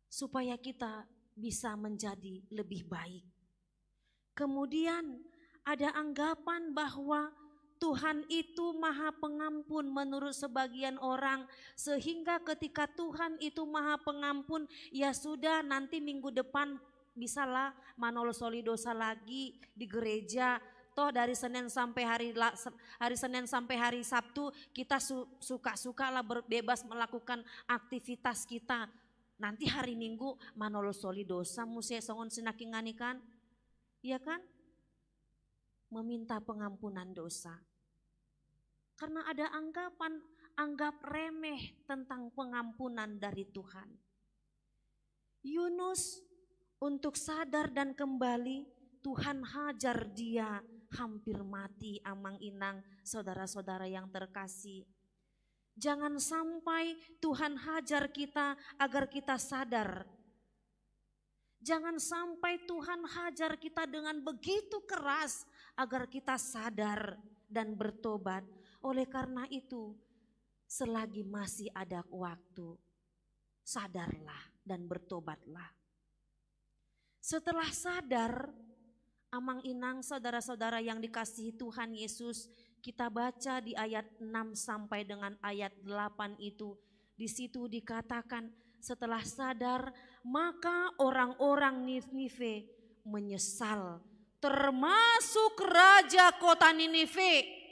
supaya kita bisa menjadi lebih baik. Kemudian ada anggapan bahwa Tuhan itu maha pengampun menurut sebagian orang, sehingga ketika Tuhan itu maha pengampun, ya sudah nanti minggu depan bisalah manol soli dosa lagi di gereja. Toh dari Senin sampai hari Senin sampai hari Sabtu kita suka-suka lah bebas melakukan aktivitas kita. Nanti hari Minggu manolo soli dosa musia songon sinakingani kan? Iya kan? Meminta pengampunan dosa. Karena ada anggapan, anggap remeh tentang pengampunan dari Tuhan. Yunus untuk sadar dan kembali, Tuhan hajar dia hampir mati. Amang inang, saudara-saudara yang terkasih. Jangan sampai Tuhan hajar kita agar kita sadar. Jangan sampai Tuhan hajar kita dengan begitu keras agar kita sadar dan bertobat. Oleh karena itu, selagi masih ada waktu, sadarlah dan bertobatlah. Setelah sadar, amang inang saudara-saudara yang dikasihi Tuhan Yesus, kita baca di ayat 6 sampai dengan ayat 8 itu. Di situ dikatakan setelah sadar, maka orang-orang Ninive menyesal, termasuk raja kota Ninive.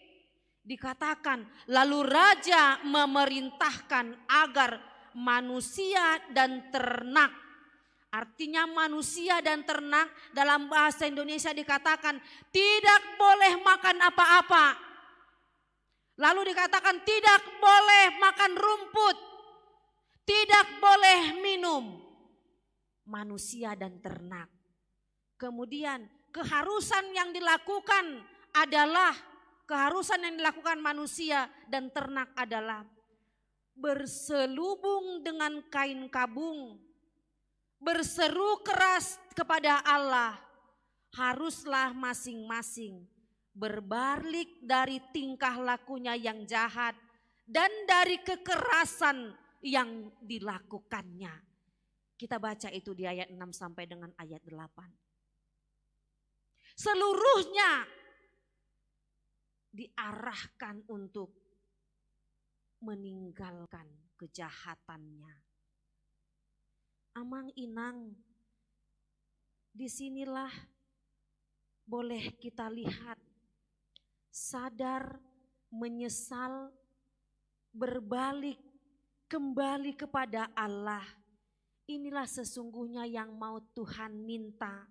Dikatakan lalu raja memerintahkan agar manusia dan ternak, artinya manusia dan ternak dalam bahasa Indonesia dikatakan tidak boleh makan apa-apa. Lalu dikatakan tidak boleh makan rumput, tidak boleh minum. manusia dan ternak. Kemudian keharusan yang dilakukan manusia dan ternak adalah berselubung dengan kain kabung, berseru keras kepada Allah, haruslah masing-masing berbalik dari tingkah lakunya yang jahat dan dari kekerasan yang dilakukannya. Kita baca itu di ayat 6 sampai dengan ayat 8. Seluruhnya diarahkan untuk meninggalkan kejahatannya. Amang inang, disinilah boleh kita lihat sadar, menyesal, berbalik kembali kepada Allah. Inilah sesungguhnya yang mau Tuhan minta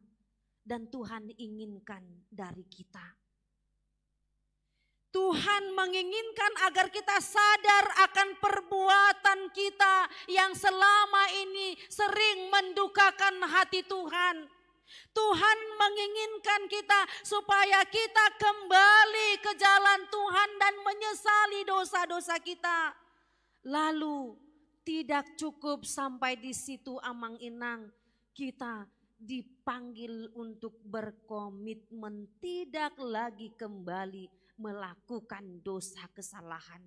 dan Tuhan inginkan dari kita. Tuhan menginginkan agar kita sadar akan perbuatan kita yang selama ini sering mendukakan hati Tuhan. Tuhan menginginkan kita supaya kita kembali ke jalan Tuhan dan menyesali dosa-dosa kita. Lalu tidak cukup sampai di situ Amang Inang, kita dipanggil untuk berkomitmen tidak lagi kembali melakukan dosa kesalahan.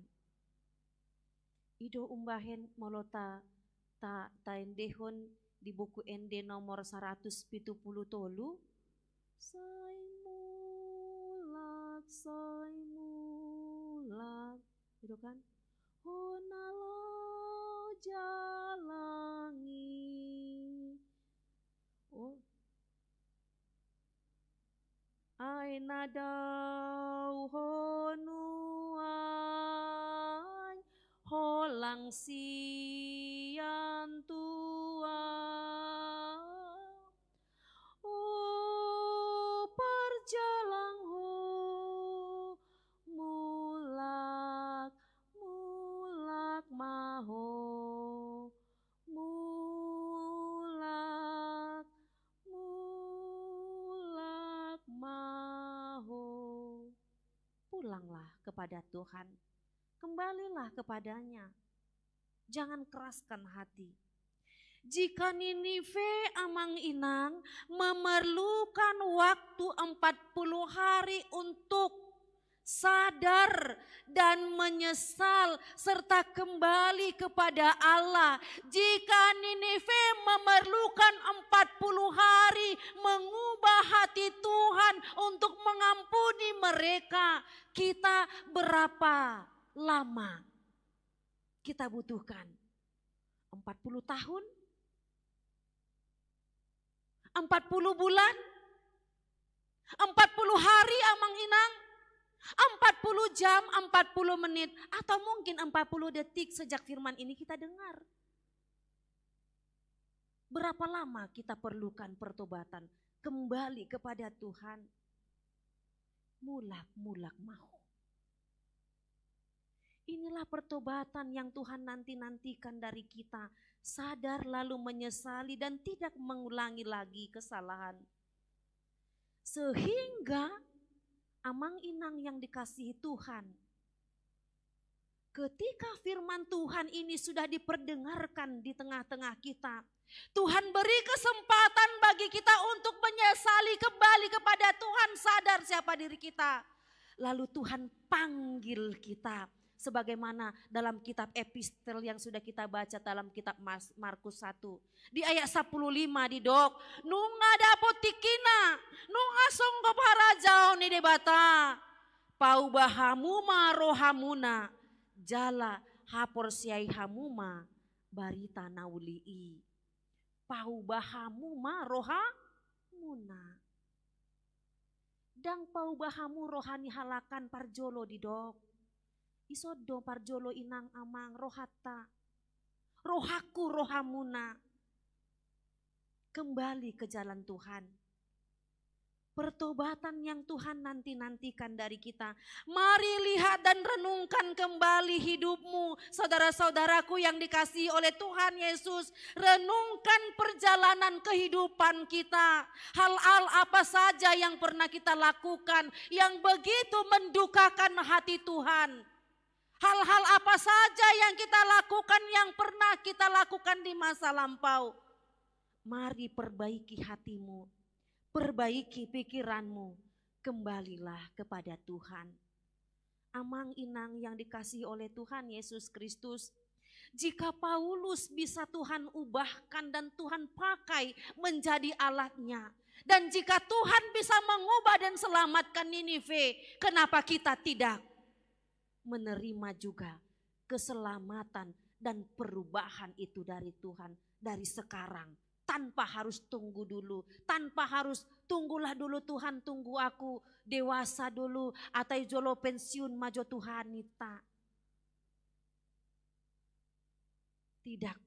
Ido umbahen molota ta taendehon di buku ND nomor 170 tolu. Sai mulak, gitu kan? Honalo jalangi. Oh. Aina dau honuai holang sian tua. Oh perjalang ho mulak maho pulanglah kepada Tuhan, kembalilah kepadanya, jangan keraskan hati. Jika Ninive Amang Inang memerlukan waktu 40 hari untuk sadar dan menyesal serta kembali kepada Allah. Jika Ninive memerlukan 40 hari mengubah hati Tuhan untuk mengampuni mereka, kita berapa lama kita butuhkan? 40 tahun? 40 bulan? 40 hari Amang Inang? 40 jam, 40 menit, atau mungkin 40 detik sejak firman ini kita dengar. Berapa lama kita perlukan pertobatan kembali kepada Tuhan? Mulak mau. Inilah pertobatan yang Tuhan nanti-nantikan dari kita. Sadar lalu menyesali dan tidak mengulangi lagi kesalahan. Sehingga Amang Inang yang dikasihi Tuhan, ketika firman Tuhan ini sudah diperdengarkan di tengah-tengah kita, Tuhan beri kesempatan bagi kita untuk menyesali kembali kepada Tuhan, sadar siapa diri kita. Lalu Tuhan panggil kita, sebagaimana dalam kitab epistel yang sudah kita baca dalam kitab Markus 1. Di ayat 15 di dok, nunga dapotikina, nunga songgop harajau ni debata, pau bahamuma rohamuna, jala hapor siai hamuma, barita naulii. Pau bahamuma rohamuna. Dang pau bahamu rohani halakan parjolo di dok. Isodo parjolo inang amang rohata, rohaku rohamuna. Kembali ke jalan Tuhan. Pertobatan yang Tuhan nanti-nantikan dari kita. Mari lihat dan renungkan kembali hidupmu, saudara-saudaraku yang dikasihi oleh Tuhan Yesus. Renungkan perjalanan kehidupan kita. Hal-hal apa saja yang pernah kita lakukan yang begitu mendukakan hati Tuhan. Hal-hal apa saja yang kita lakukan yang pernah kita lakukan di masa lampau. Mari perbaiki hatimu. Perbaiki pikiranmu, kembalilah kepada Tuhan. Amang inang yang dikasihi oleh Tuhan Yesus Kristus, jika Paulus bisa Tuhan ubahkan dan Tuhan pakai menjadi alatnya, dan jika Tuhan bisa mengubah dan selamatkan Ninive, kenapa kita tidak menerima juga keselamatan dan perubahan itu dari Tuhan dari sekarang? Tanpa harus tunggu dulu, tanpa harus tunggulah dulu Tuhan tunggu aku dewasa dulu atau jolo pensiun majo Tuhan nita. Tidak.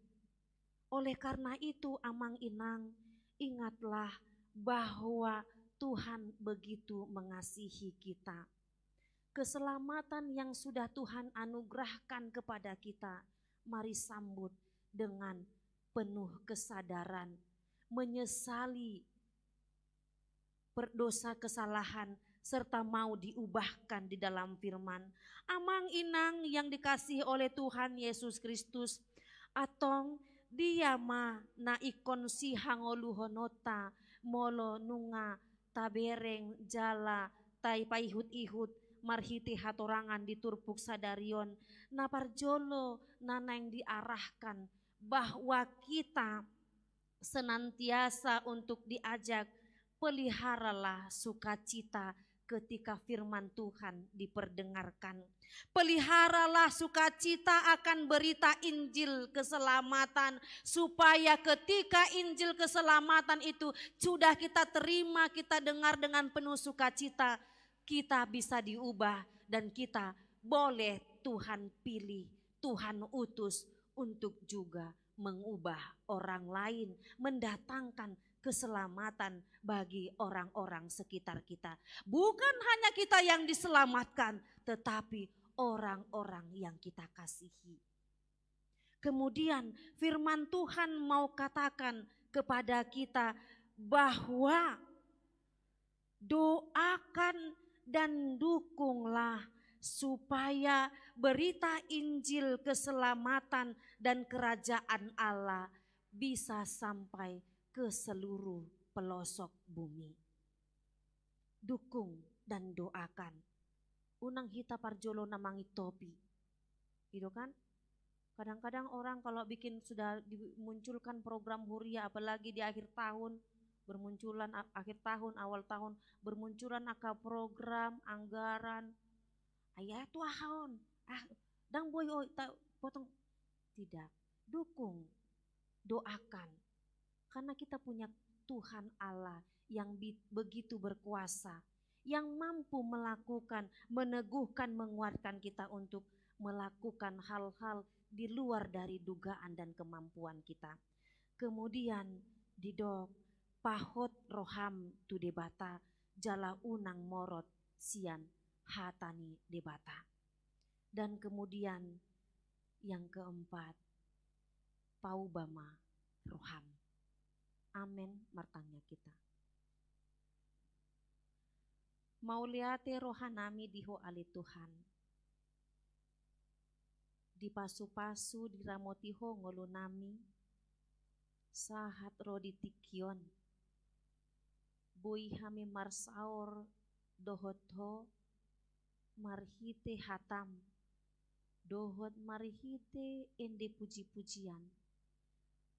Oleh karena itu amang inang ingatlah bahwa Tuhan begitu mengasihi kita. Keselamatan yang sudah Tuhan anugerahkan kepada kita, mari sambut dengan penuh kesadaran, menyesali berdosa kesalahan, serta mau diubahkan di dalam firman. Amang inang yang dikasihi oleh Tuhan Yesus Kristus, atong dia ma na ikon si hangoluhonota, molo nunga tabereng jala tai paihut-ihut, marhiti hatorangan di turpuk sadarion, naparjolo nana yang diarahkan, bahwa kita senantiasa untuk diajak peliharalah sukacita ketika firman Tuhan diperdengarkan. Peliharalah sukacita akan berita Injil keselamatan, supaya ketika Injil keselamatan itu sudah kita terima, kita dengar dengan penuh sukacita, kita bisa diubah dan kita boleh Tuhan pilih, Tuhan utus untuk juga mengubah orang lain, mendatangkan keselamatan bagi orang-orang sekitar kita. Bukan hanya kita yang diselamatkan, tetapi orang-orang yang kita kasihi. Kemudian firman Tuhan mau katakan kepada kita bahwa doakan dan dukunglah supaya berita Injil keselamatan dan kerajaan Allah bisa sampai ke seluruh pelosok bumi. Dukung dan doakan. Unang hita parjolo namang topi. Gitu kan? Kadang-kadang orang kalau bikin sudah dimunculkan program huria, apalagi di akhir tahun, bermunculan akhir tahun, awal tahun, bermunculan program, anggaran, ayah tuahon, dang boy potong. Tidak, dukung, doakan. Karena kita punya Tuhan Allah yang begitu berkuasa, yang mampu melakukan, meneguhkan, menguatkan kita untuk melakukan hal-hal di luar dari dugaan dan kemampuan kita. Kemudian didok pahot roham tu debata, jala unang morot sian hatani debata. Dan kemudian yang keempat, paubama roham. Amin martanya kita. Mau liate rohanami diho ali Tuhan. Di pasu-pasu di ramotiho ngolunami. Sahat rodi tikion. Bui hami marsaur dohotho marhite hatam. Dohot marhite ende puji-pujian.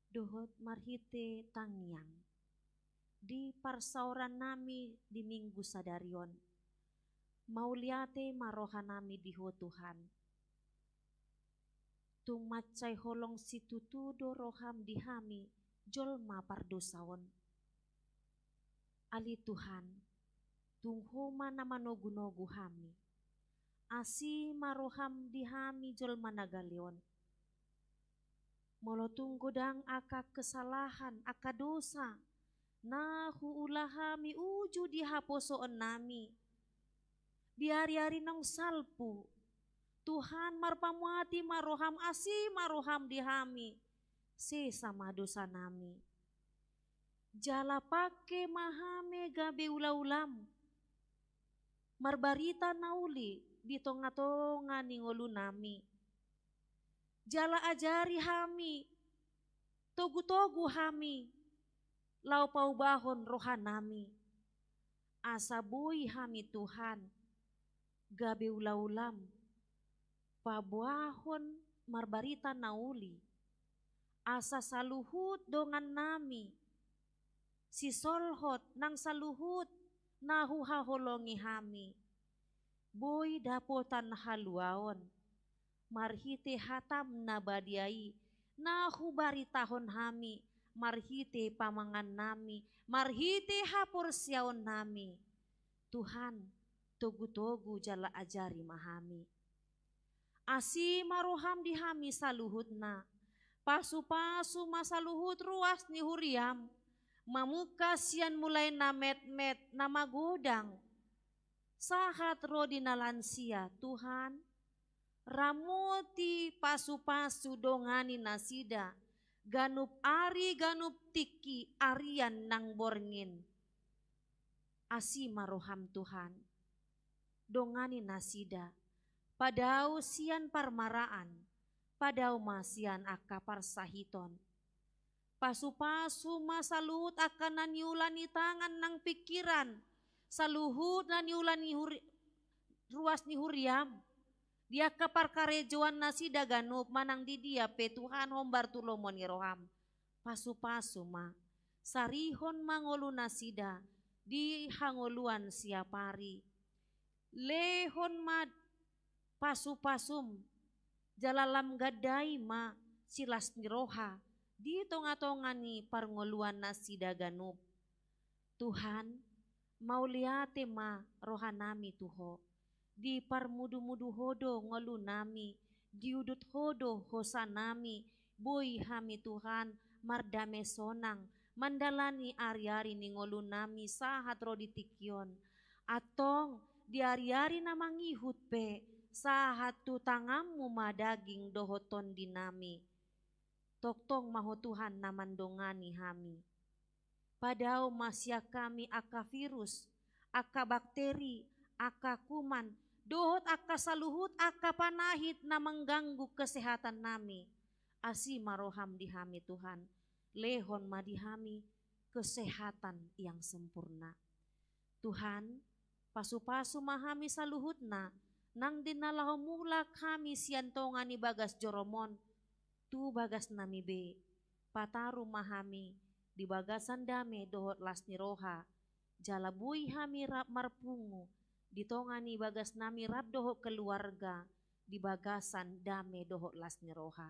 Dohot marhite tangiang. Di parsauran nami di minggu sadarion. Mauliate marohanami diho Tuhan. Tung macai holong situtu do roham dihami jolma pardosaon. Ali Tuhan, tung homa nama nogu-nogu hami. Asi maroham dihami jolma nagaleon. Molotung godang aka kesalahan, aka dosa, nahu ulah hami uju di haposoon nami. Di hari-hari nang salpu, Tuhan marpamuati maroham asi maroham di hami, sama dosa nami. Jala pake mahame gabe ulam, marbarita nauli di tonga-tonga ningolu nami. Jala ajari hami, togu-togu hami, lau pau bahon rohan nami. Asabui hami Tuhan, gabe ulam, pabuahon marbarita nauli. Asa saluhut dongan nami, si solhot nang saluhut nahu haholongi hami. Boy dapotan haluaon, marhite hatam nabadiai, nahu baritahon hami, marhite pamangan nami, marhite hapor siaon nami. Tuhan, togu-togu jala ajari mahami. Asi maroham di hami saluhutna, pasu-pasu masaluhut ruas ni huriam, mamuka sian mulai na met-met na magodang. Sahat rodi na lansia Tuhan, ramoti pasu-pasu dongani nasida, ganup ari ganup tiki arian nang borngin. Asi maroham Tuhan, dongani nasida, padau sian parmaraan, padau masian akapar sahiton. Pasu-pasu masaluhut akan naniulani tangan nang pikiran, saluhut naniulani ruas ni huriam. Dia kapar karejoan nasida ganup manang di dia pe Tuhan hombar tulomoni roham. Pasu-pasu ma, sarihon mangolu nasida, di hangoluan siapari. Lehon ma pasu-pasum, jalalam gadai ma silas niroha, di tonga-tonga ni parngoluan nasida ganup. Tuhan, mau liate ma rohanami tuho, di parmudu-mudu hodo ngolu nami, di udut hodo hosanami, boy hami Tuhan mardame sonang, mandalani ari-ari ni ngolu nami sahat rodi tikion, atong di ari-ari namangihut pe, sahat tu tangamu madaging dohoton dinami. Toktong maho Tuhan namandongani hami. Padao masya kami aka virus, aka bakteri, aka kuman, dohot aka saluhut, aka panahit na mengganggu kesehatan nami. Asi maroham dihami Tuhan, lehon madihami kesehatan yang sempurna. Tuhan, pasu-pasu mahami saluhutna, nang dinalaho mula kami siantongan ni bagas joromon, tu bagas nami be, pataru mahami, di bagasan dame dohot lasni roha, jalabui hami rap marpungu, di tongani bagas nami rap dohot keluarga, di bagasan dame dohot lasni roha.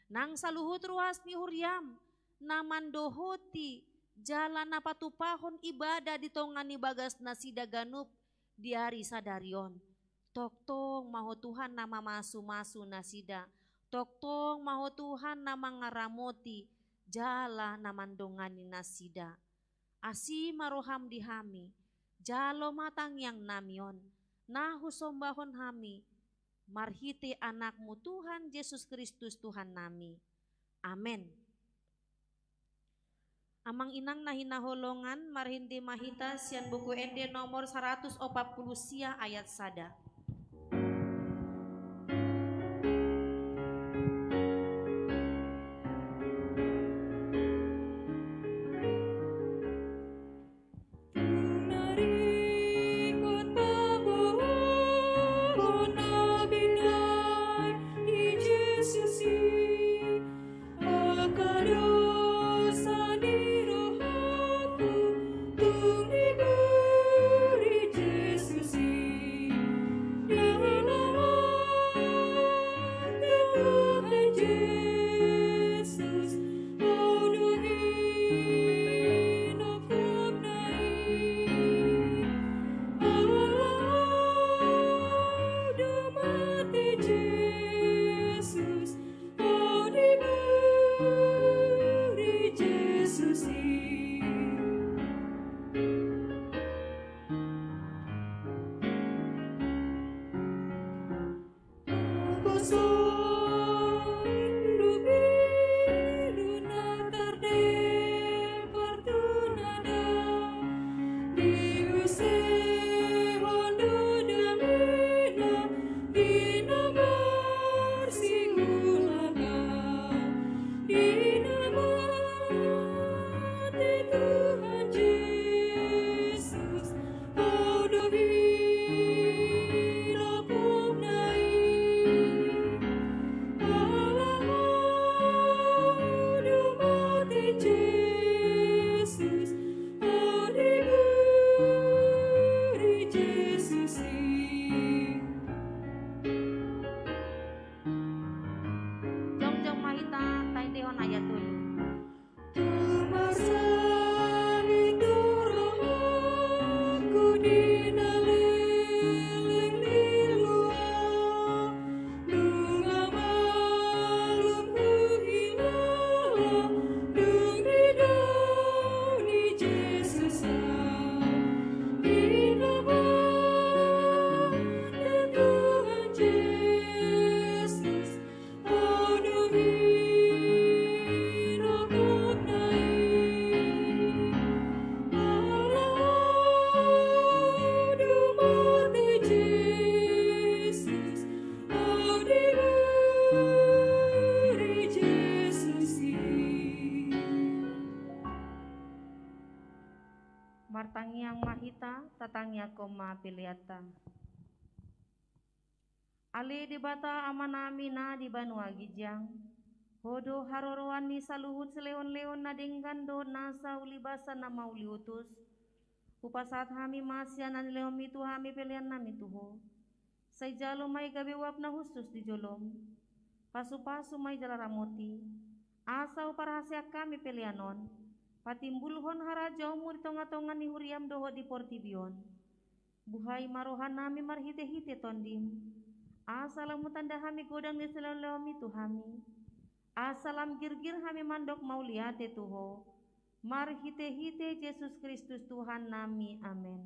Nang saluhut ruas ni huriam, naman dohoti, jalan napatupahon ibadah di tongani bagas nasida ganup, di hari sadarion. Toktong maho Tuhan nama masu-masu nasida, toktong maho Tuhan nama ngaramoti, jala namandongani nasida. Asi maroham dihami, jalo matang yang namion, nahu sombahon hami, marhite anakmu Tuhan Yesus Kristus Tuhan nami. Amen. Amang inang nahinaholongan marhindi mahita sian buku ende nomor 140 sia ayat sada. Jongjong mahita tai dehon ayat tulu. Martangiang mahita tatangya koma piliata. Ali di bata amanami na di banua gijang. Hodo haroroan ni saluhut seleon-leon na denggando nasa ulibasa na mauliutus. Upasat hami masyanan leom itu hami pilihan nami tuho. Say jalo may gabiwap na hustus di jolom. Pasu-pasu may jalaramoti. Asaw parahasya kami pilihanon. Patimbulhon harajaumu di tonga-tonga ni huriam doho di portibion. Buhay marohan nami marhite-hite tondim. Asalam tanda hami godang ni selon-leom itu hami. Asalam girgir hami mandok mauliate tuho. Marhite-hite Yesus Kristus Tuhan nami. Amin.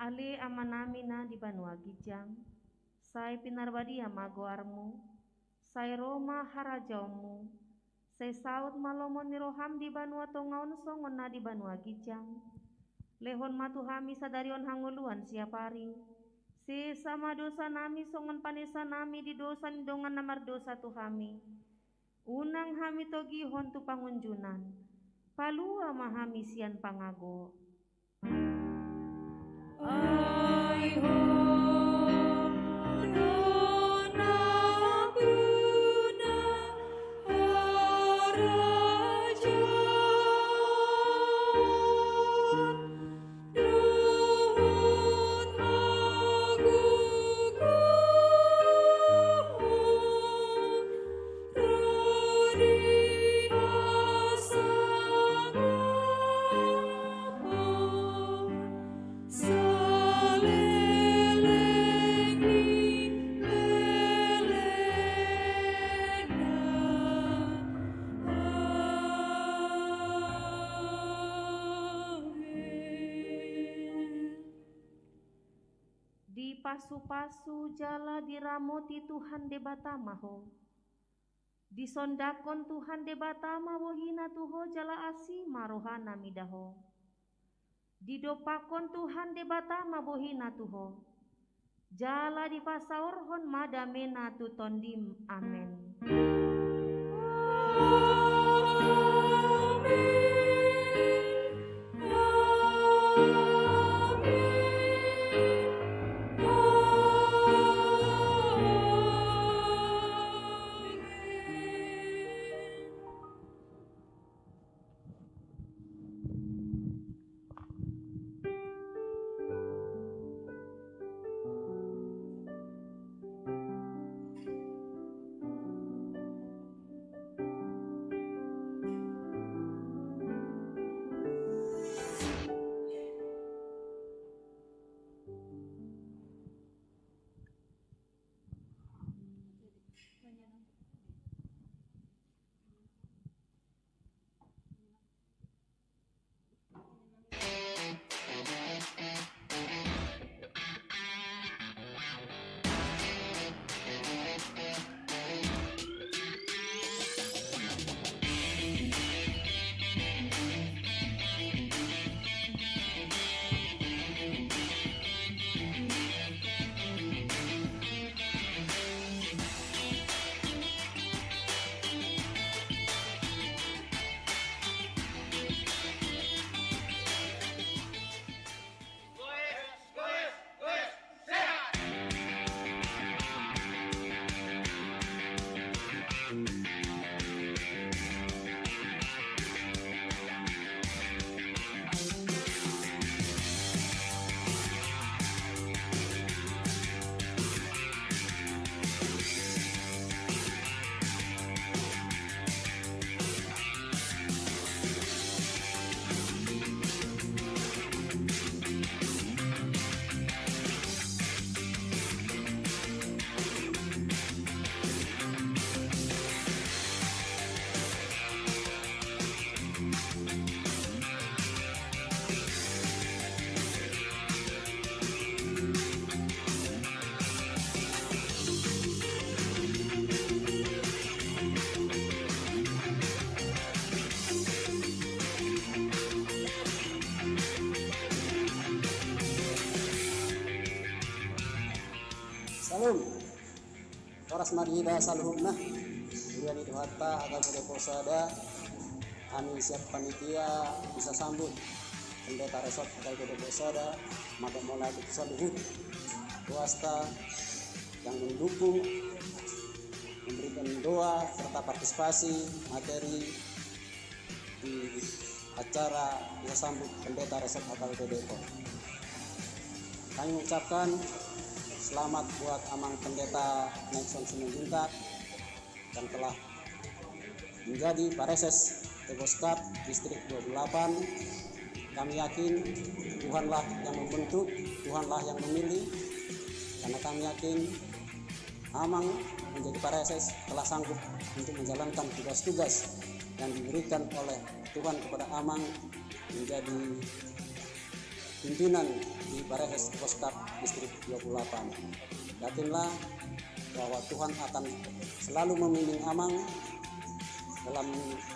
Ali amanami na di banua gijang, say pinarbadia magoarmu, say Roma harajaumu, say saut malomon ni roham di banua tongaon songon na di banua gijang, lehon matuhami sadarion hanguluan siapari, si sama dosa nami songon panesa nami di dosa nidongan namar dosa tuhami, unang hami togihon tu pangunjunan, palua mahami sian pangago. Ai ho dona buna haraja duhut agugu rodi asanga Di pasu-pasu jala diramoti Tuhan de batamaho. Di sondakon Tuhan de batama wohina tuho jala asi marohana midaho. Di dopakon Tuhan de batama wohina tuho. Jala di pasaorhon madamena tu tondim. Amen. Salam. Oras madida saluhna. Durian itu hatta agar pada posada. Kami siap panitia bisa sambut pendeta resort agar pada posada. Maka mulai saluhut. Swasta yang mendukung, memberikan doa serta partisipasi materi di acara bisa sambut pendeta resort HKBP Depok. Kami mengucapkan selamat buat Amang Pendeta Nexon Simanjuntak yang telah menjadi Pareses Deposkap Distrik 28. Kami yakin Tuhanlah yang membentuk, Tuhanlah yang memilih, karena kami yakin Amang menjadi Pareses telah sanggup untuk menjalankan tugas-tugas yang diberikan oleh Tuhan kepada Amang menjadi pimpinan di Pareses Deposkap Distrik 28. Yakinlah bahwa Tuhan akan selalu membimbing Amang dalam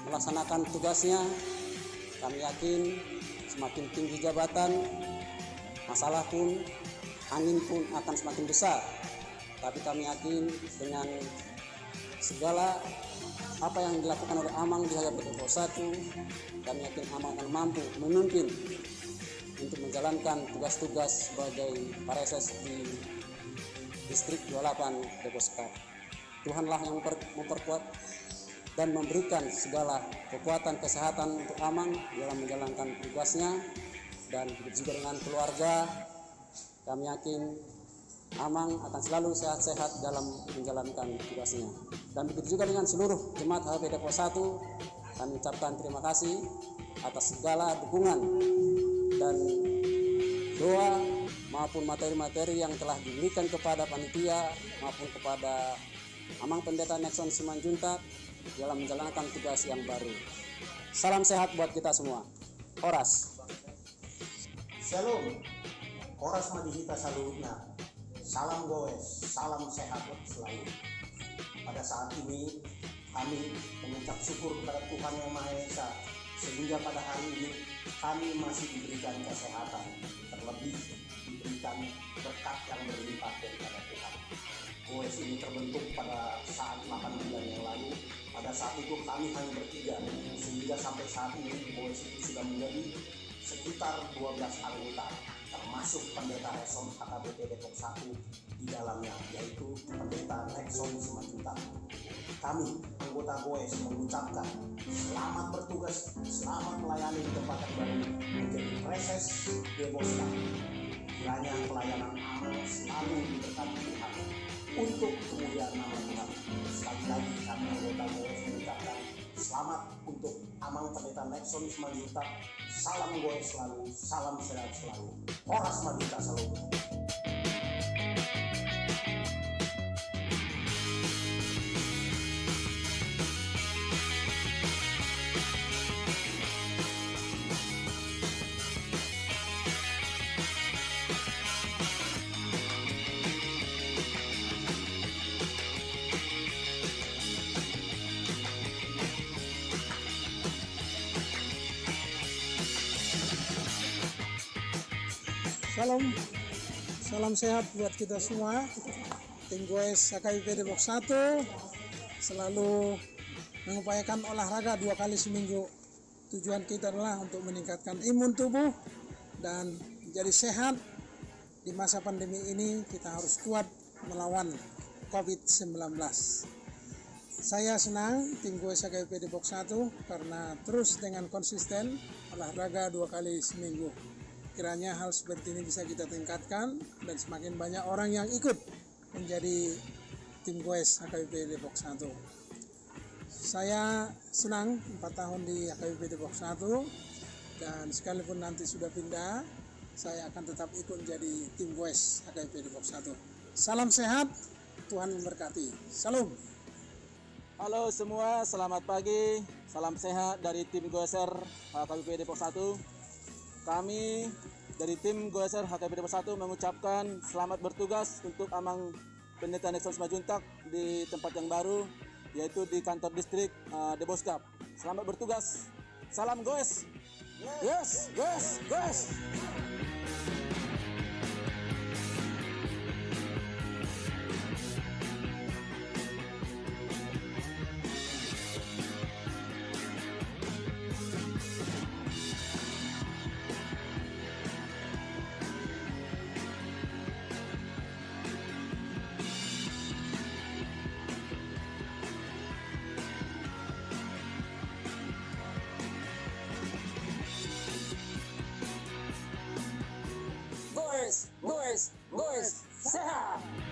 melaksanakan tugasnya. Kami yakin semakin tinggi jabatan, masalah pun, angin pun akan semakin besar. Tapi kami yakin dengan segala apa yang dilakukan oleh Amang di HKBP Depok 1, kami yakin Amang akan mampu memimpin untuk menjalankan tugas-tugas sebagai Pareses di Distrik 28 Deposkap. Tuhanlah yang memperkuat dan memberikan segala kekuatan kesehatan untuk Amang dalam menjalankan tugasnya, dan begitu juga dengan keluarga. Kami yakin Amang akan selalu sehat-sehat dalam menjalankan tugasnya. Dan begitu juga dengan seluruh jemaat HKBP Depok 1, kami ucapkan terima kasih atas segala dukungan dan doa maupun materi-materi yang telah diberikan kepada panitia maupun kepada Amang Pendeta Nexon Simanjuntak dalam menjalankan tugas yang baru. Salam sehat buat kita semua. Oras. Shalom. Oras madihita saluhna. Salam goes, salam sehat selalu. Pada saat ini kami mengucap syukur kepada Tuhan Yang Maha Esa sehingga pada hari ini kami masih diberikan kesehatan, terlebih diberikan berkat yang berlimpah daripada Tuhan. Goes ini terbentuk pada saat 8 bulan yang lalu. Pada saat itu kami hanya bertiga, sehingga sampai saat ini Goes itu sudah menjadi sekitar 12 anggota, termasuk pendeta Resort HKBP Depok 1 di dalamnya, yaitu pendeta Nexon Simanjuntak. Kami anggota Goes mengucapkan selamat bertugas, selamat melayani di tempat yang baru menjadi Pareses Deposkap. Kiranya pelayanan Amang selalu diberkati Tuhan untuk kemuliaan nama Tuhan. Sekali lagi kami anggota Goes mengucapkan selamat untuk Amang Pendeta Nexon Simanjuntak. Salam Goes selalu, salam sehat selalu. Oras madita selalu. Salam sehat buat kita semua. Tim Goes HKBP Depok 1 selalu mengupayakan olahraga 2 kali seminggu. Tujuan kita adalah untuk meningkatkan imun tubuh dan menjadi sehat. Di masa pandemi ini kita harus kuat melawan COVID-19. Saya senang tim Goes HKBP Depok 1 karena terus dengan konsisten olahraga 2 kali seminggu. Kiranya hal seperti ini bisa kita tingkatkan dan semakin banyak orang yang ikut menjadi tim Goes HKBP Depok 1. Saya senang 4 tahun di HKBP Depok 1 dan sekalipun nanti sudah pindah, saya akan tetap ikut menjadi tim Goes HKBP Depok 1. Salam sehat, Tuhan memberkati. Salam. Halo semua, selamat pagi. Salam sehat dari tim Goeser HKBP Depok 1. Kami dari tim Goeser HKBP Depok 1 mengucapkan selamat bertugas untuk Amang Pendeta Nexon Simanjuntak di tempat yang baru, yaitu di kantor distrik Deposkap. Selamat bertugas. Salam Goes. Yes, Goes, Goes. sehat.